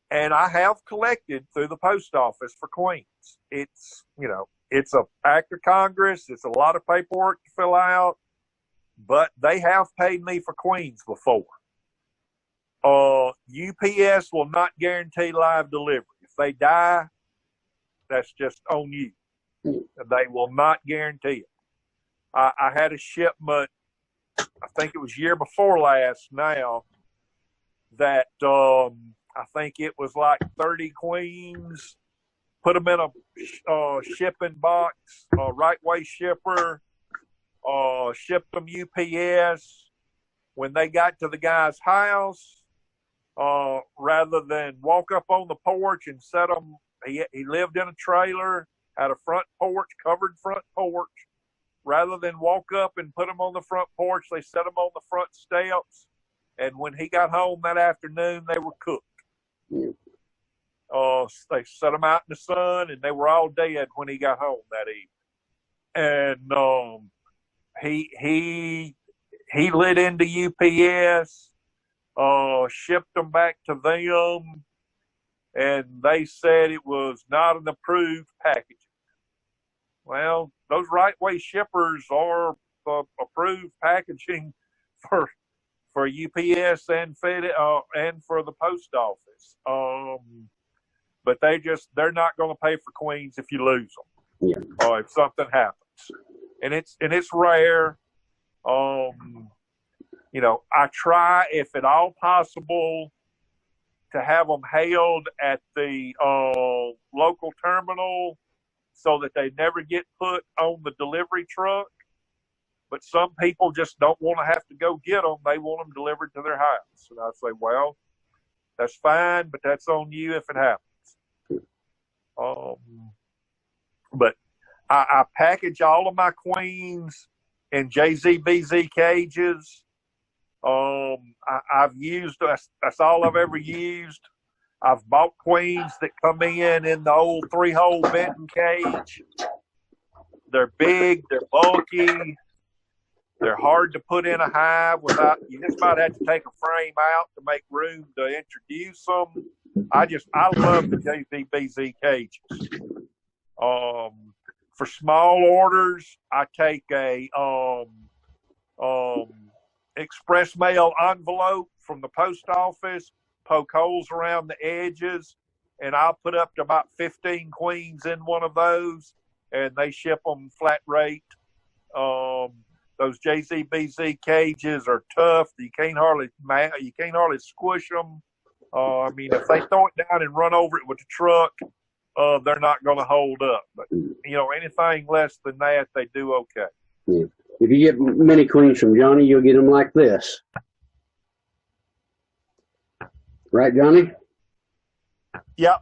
And I have collected through the post office for queens. It's an act of Congress. It's a lot of paperwork to fill out, but they have paid me for queens before. UPS will not guarantee live delivery. If they die, that's just on you. They will not guarantee it. I had a shipment I think it was year before last now, that I think it was like 30 queens, put them in a shipping box, right way shipper, shipped them UPS. When they got to the guy's house, rather than walk up on the porch and set them, he lived in a trailer, had a front porch, covered front porch. Rather than walk up and put them on the front porch, they set them on the front steps. And when he got home that afternoon, they were cooked. They set them out in the sun, and they were all dead when he got home that evening. And he lit into UPS, shipped them back to them, and they said it was not an approved package. Well, those right way shippers are approved packaging for UPS and and for the post office. But they're not going to pay for queens if you lose them, or if something happens, and it's rare. I try, if at all possible, to have them held at the local terminal so that they never get put on the delivery truck. But some people just don't want to have to go get them. They want them delivered to their house. And I say, well, that's fine, but that's on you if it happens. But I package all of my queens in JZBZ cages. I've used, that's all I've ever used. I've bought queens that come in the old 3-hole Benton cage. They're big, they're bulky, they're hard to put in a hive without, you just might have to take a frame out to make room to introduce them. I love the JZBZ cages. For small orders, I take a express mail envelope from the post office, poke holes around the edges, and I'll put up to about 15 queens in one of those, and they ship them flat rate. Those JZBZ cages are tough. You can't hardly squish them. If they throw it down and run over it with the truck, they're not going to hold up. But anything less than that, they do okay. Yeah. If you get mini queens from Johnny, you'll get them like this. Right, Johnny? Yeah.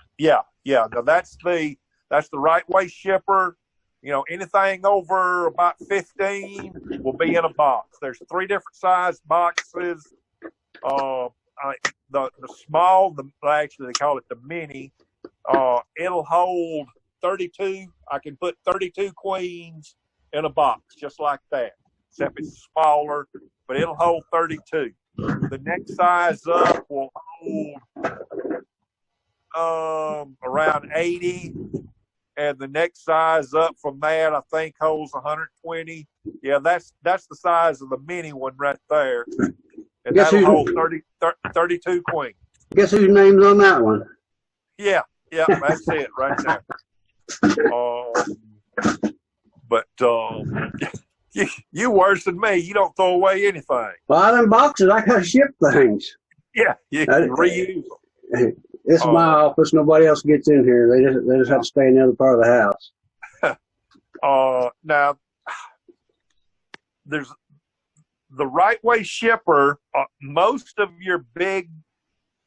Now that's the right way shipper. Anything over about 15 will be in a box. There's 3 different size boxes. The small, actually they call it the mini. It'll hold 32. I can put 32 queens in a box just like that, except it's smaller, but it'll hold 32. The next size up will hold around 80, and the next size up from that I think holds 120. Yeah, that's the size of the mini one right there, and that'll hold 32 queens. Guess whose name's on that one? Yeah, that's it right there. But you worse than me. You don't throw away anything. Well, them boxes, I gotta ship things. Yeah, you can reuse them. This is my office. Nobody else gets in here. They just have to stay in the other part of the house. Now, there's the right way shipper. Most of your big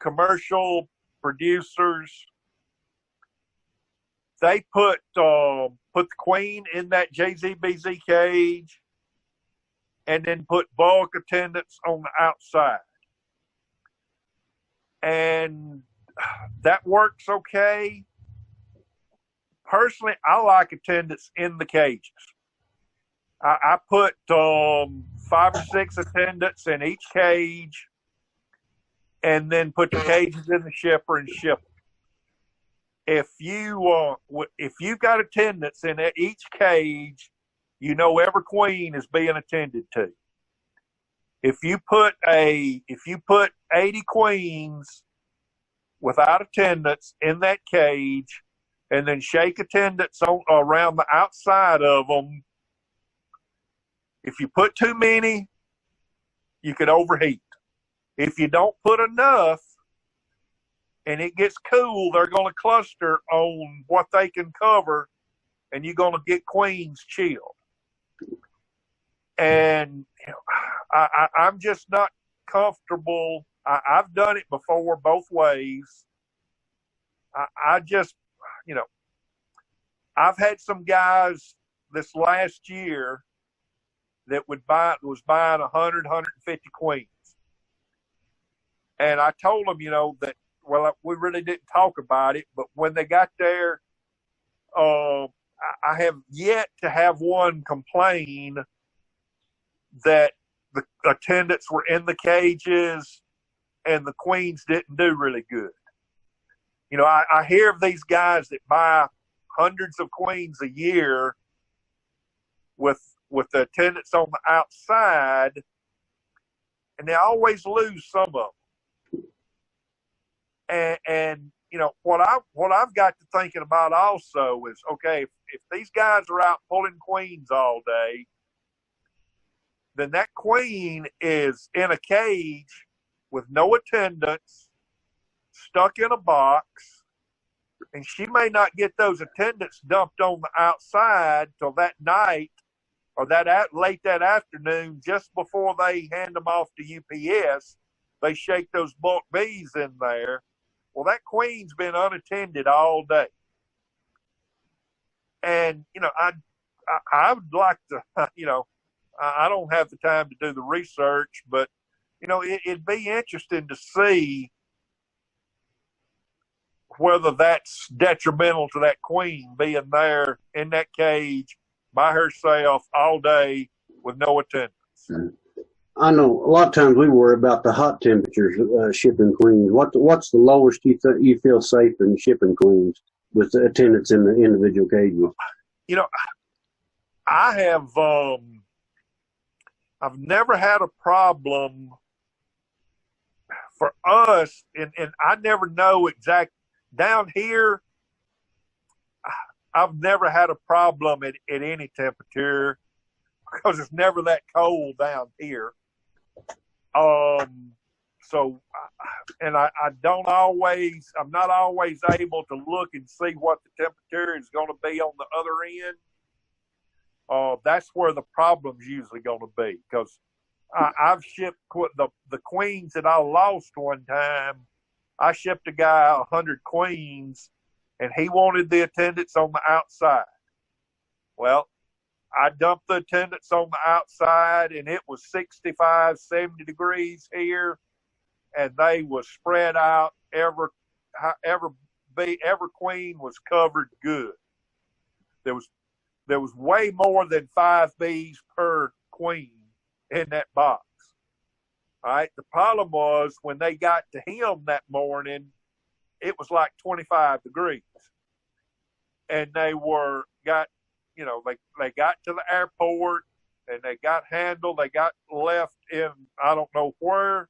commercial producers, they put the queen in that JZBZ cage and then put bulk attendants on the outside. And that works okay. Personally, I like attendants in the cages. I put 5 or 6 attendants in each cage and then put the cages in the shipper and ship them. If you got attendants in each cage, every queen is being attended to. If you put 80 queens without attendants in that cage, and then shake attendants around the outside of them, if you put too many, you could overheat. If you don't put enough and it gets cool, they're going to cluster on what they can cover, and you're going to get queens chilled. And I'm just not comfortable. I've done it before both ways. I just, I've had some guys this last year that was buying 100, 150 queens. And I told them, that, well, we really didn't talk about it, but when they got there, I have yet to have one complain that the attendants were in the cages and the queens didn't do really good. I hear of these guys that buy hundreds of queens a year with the attendants on the outside, and they always lose some of them. And what I've got to thinking about also is, okay, if these guys are out pulling queens all day, then that queen is in a cage with no attendants, stuck in a box, and she may not get those attendants dumped on the outside till that night or late that afternoon, just before they hand them off to UPS. They shake those bulk bees in there. Well, that queen's been unattended all day. And, I would like to, I don't have the time to do the research, but, it'd be interesting to see whether that's detrimental to that queen being there in that cage by herself all day with no attendance. I know a lot of times we worry about the hot temperatures shipping queens. What's the lowest you feel safe in shipping queens with the attendants in the individual cages? I have I've never had a problem for us, and I never know exact down here. I've never had a problem at any temperature because it's never that cold down here. So, and I'm not always able to look and see what the temperature is going to be on the other end. That's where the problem's usually going to be, because I've shipped the queens that I lost one time. I shipped a guy 100 queens, and he wanted the attendants on the outside. Well, I dumped the attendants on the outside, and it was 65, 70 degrees here, and they was spread out. Every queen was covered good. There was way more than 5 bees per queen in that box. All right. The problem was when they got to him that morning, it was like 25 degrees, and they got to the airport and they got handled. They got left in, I don't know where,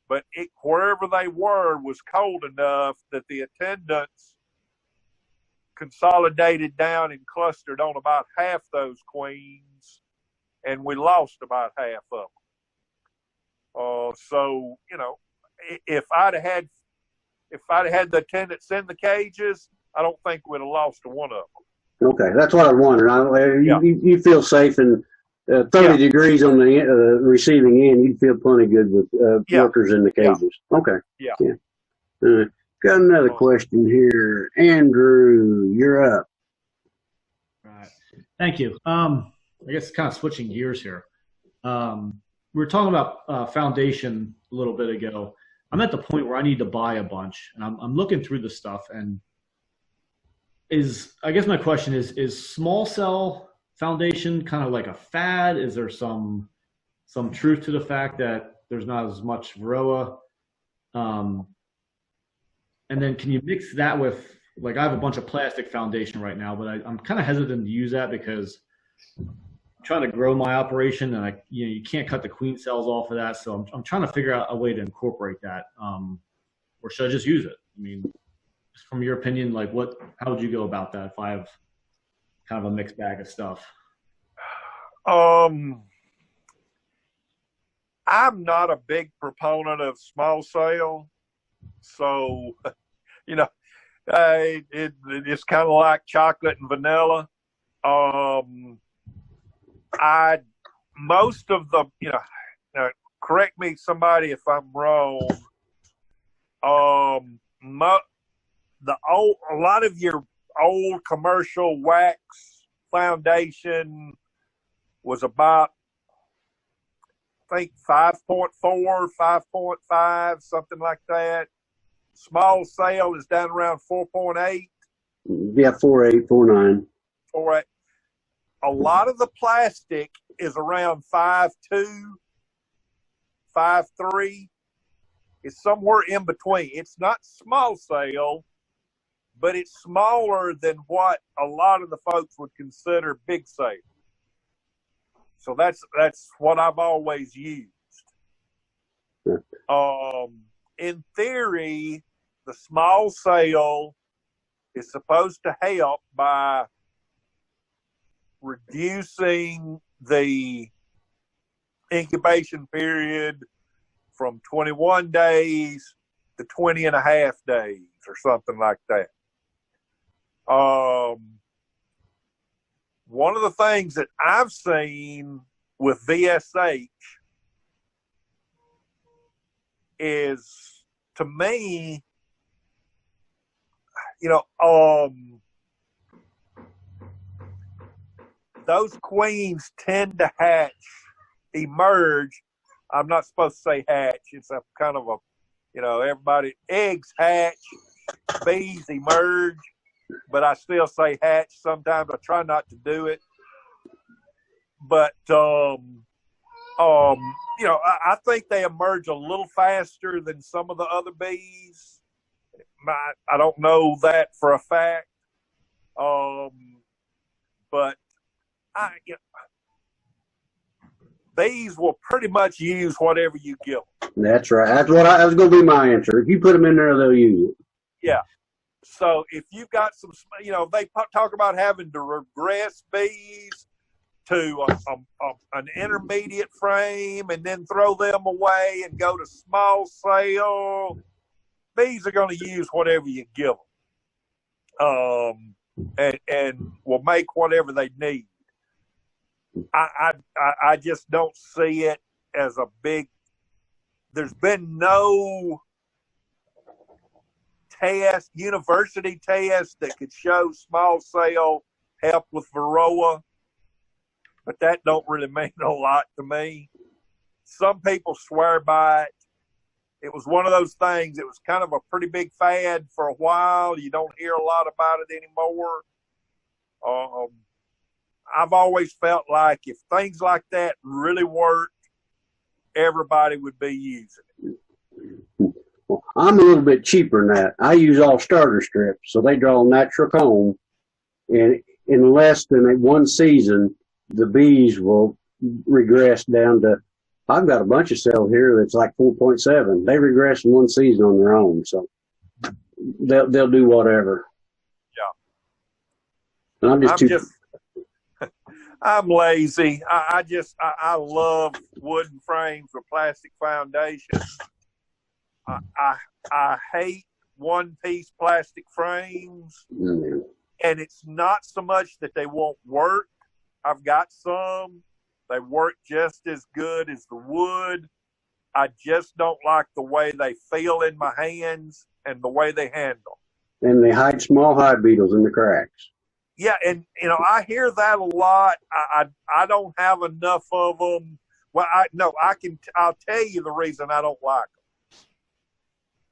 but wherever they were was cold enough that the attendants consolidated down and clustered on about half those queens, and we lost about half of them. So, if I'd have had the attendants in the cages, I don't think we'd have lost one of them. Okay, that's what I was wondering. You feel safe in 30 degrees on the receiving end. You'd feel plenty good with workers in the cages. Yeah. Okay. Yeah. Got another question here. Andrew, you're up. All right. Thank you. I guess kind of switching gears here. We were talking about foundation a little bit ago. I'm at the point where I need to buy a bunch, and I'm looking through the stuff. And I guess my question is small cell foundation kind of like a fad? Is there some truth to the fact that there's not as much varroa? And then can you mix that with, like, I have a bunch of plastic foundation right now, but I'm kind of hesitant to use that because I'm trying to grow my operation, and you can't cut the queen cells off of that. So I'm trying to figure out a way to incorporate that. Or should I just use it? I mean, from your opinion, like how would you go about that if I have kind of a mixed bag of stuff? I'm not a big proponent of small cell, so you know, it's kind of like chocolate and vanilla. I most of the correct me somebody if I'm wrong. A lot of your old commercial wax foundation was about, I think, 5.4, 5.5, something like that. Small cell is down around 4.8. Yeah, 4.8, 4.9. 4.8. A lot of the plastic is around 5.2, 5.3. It's somewhere in between. It's not small cell, but it's smaller than what a lot of the folks would consider big cell. So that's what I've always used. In theory, the small cell is supposed to help by reducing the incubation period from 21 days to 20 and a half days or something like that. One of the things that I've seen with VSH is, to me, those queens tend to emerge. I'm not supposed to say hatch. It's a kind of everybody, eggs hatch, bees emerge, but I still say hatch. Sometimes I try not to do it. But, I think they emerge a little faster than some of the other bees. I don't know that for a fact. But bees will pretty much use whatever you give them. That's right. That was going to be my answer. If you put them in there, they'll use it. Yeah. So if you've got some, they talk about having to regress bees to an intermediate frame and then throw them away and go to small cell. Bees are going to use whatever you give them, and will make whatever they need. I just don't see it as a big. There's been no university test that could show small cell help with varroa, but that don't really mean a lot to me. Some people swear by it. It was one of those things. It was kind of a pretty big fad for a while. You don't hear a lot about it anymore. I've always felt like if things like that really worked, everybody would be using it. Well, I'm a little bit cheaper than that. I use all starter strips, so they draw a natural comb, and in less than one season, the bees will regress down to. I've got a bunch of cells here that's like 4.7. They regress in one season on their own, so they'll do whatever. Yeah. And I'm lazy. I love wooden frames with plastic foundations. I hate one-piece plastic frames, and it's not so much that they won't work. I've got some. They work just as good as the wood. I just don't like the way they feel in my hands and the way they handle. And they hide small hive beetles in the cracks. Yeah, and I hear that a lot. I don't have enough of them. Well, I'll tell you the reason I don't like them.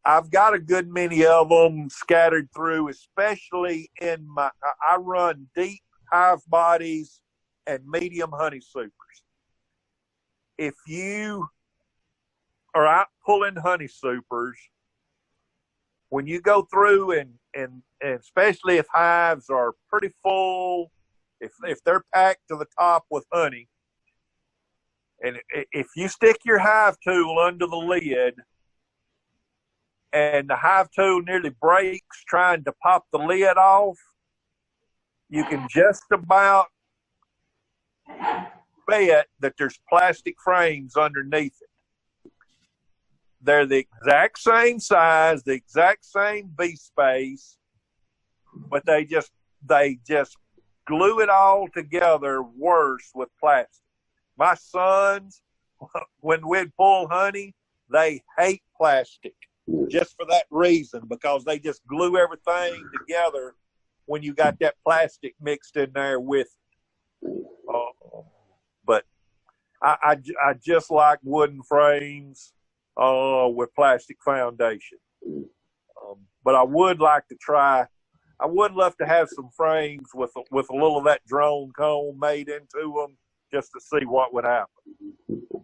I've got a good many of them scattered through, especially I run deep hive bodies and medium honey supers. If you are out pulling honey supers, when you go through and especially if hives are pretty full, if they're packed to the top with honey, and if you stick your hive tool under the lid and the hive tool nearly breaks trying to pop the lid off, you can just about bet that there's plastic frames underneath it. they're the exact same size, the exact same bee space, but they just glue it all together worse with plastic. My sons, when we'd pull honey, they hate plastic just for that reason, because they just glue everything together when you got that plastic mixed in there with it. But I just like wooden frames with plastic foundation. But I would like to try. I would love to have some frames with a little of that drone comb made into them, just to see what would happen.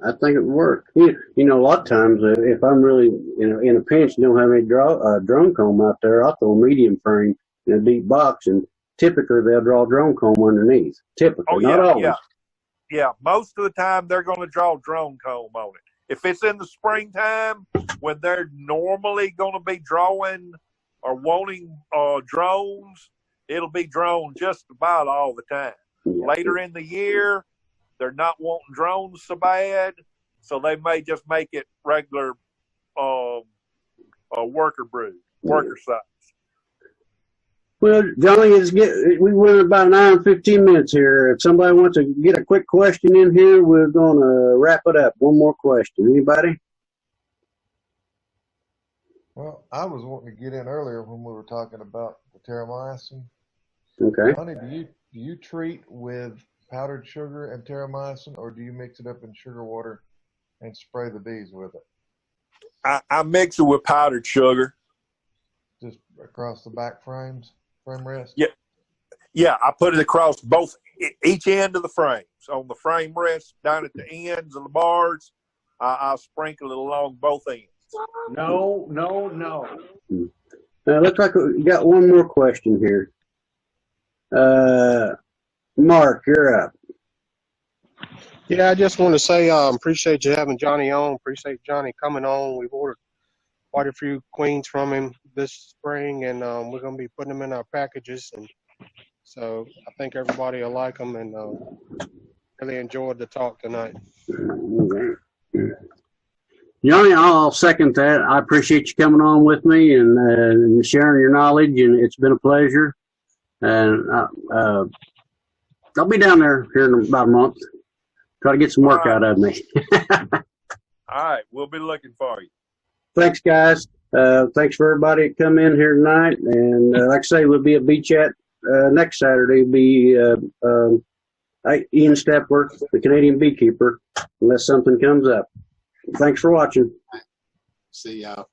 I think it would work. You know, a lot of times, if I'm really in a pinch, don't have any drone comb out there, I'll throw a medium frame in a deep box, and typically they'll draw drone comb underneath. Typically, not always. Yeah, most of the time they're going to draw drone comb on it. If it's in the springtime, when they're normally going to be drawing or wanting drones, it'll be drone just about all the time. Yeah. Later in the year, they're not wanting drones so bad, so they may just make it regular worker size. Well, Johnny, we went about an hour and 15 minutes here. If somebody wants to get a quick question in here, we're going to wrap it up. One more question. Anybody? Well, I was wanting to get in earlier when we were talking about the terramycin. Okay. Johnny, do you treat with powdered sugar and terramycin, or do you mix it up in sugar water and spray the bees with it? I mix it with powdered sugar. Just across the back frame rest? Yeah, I put it across each end of the frames. On the frame rest, down at the ends of the bars, I'll sprinkle it along both ends. No. Looks like we got one more question here. Mark, you're up. Yeah, I just want to say appreciate you having Johnny on. Appreciate Johnny coming on. We've ordered quite a few queens from him this spring, and we're going to be putting them in our packages. And so I think everybody will like them, and really enjoyed the talk tonight. Johnny, I'll second that. I appreciate you coming on with me and sharing your knowledge, and it's been a pleasure. And I'll be down there here in about a month. Try to get some work out of me. All right, we'll be looking for you. Thanks, guys. Thanks for everybody that come in here tonight. And like I say, we'll be at Bee Chat next Saturday. It'll be Ian Stepworth, the Canadian beekeeper, unless something comes up. Thanks for watching. See y'all.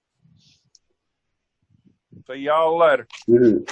See y'all later. Mm-hmm.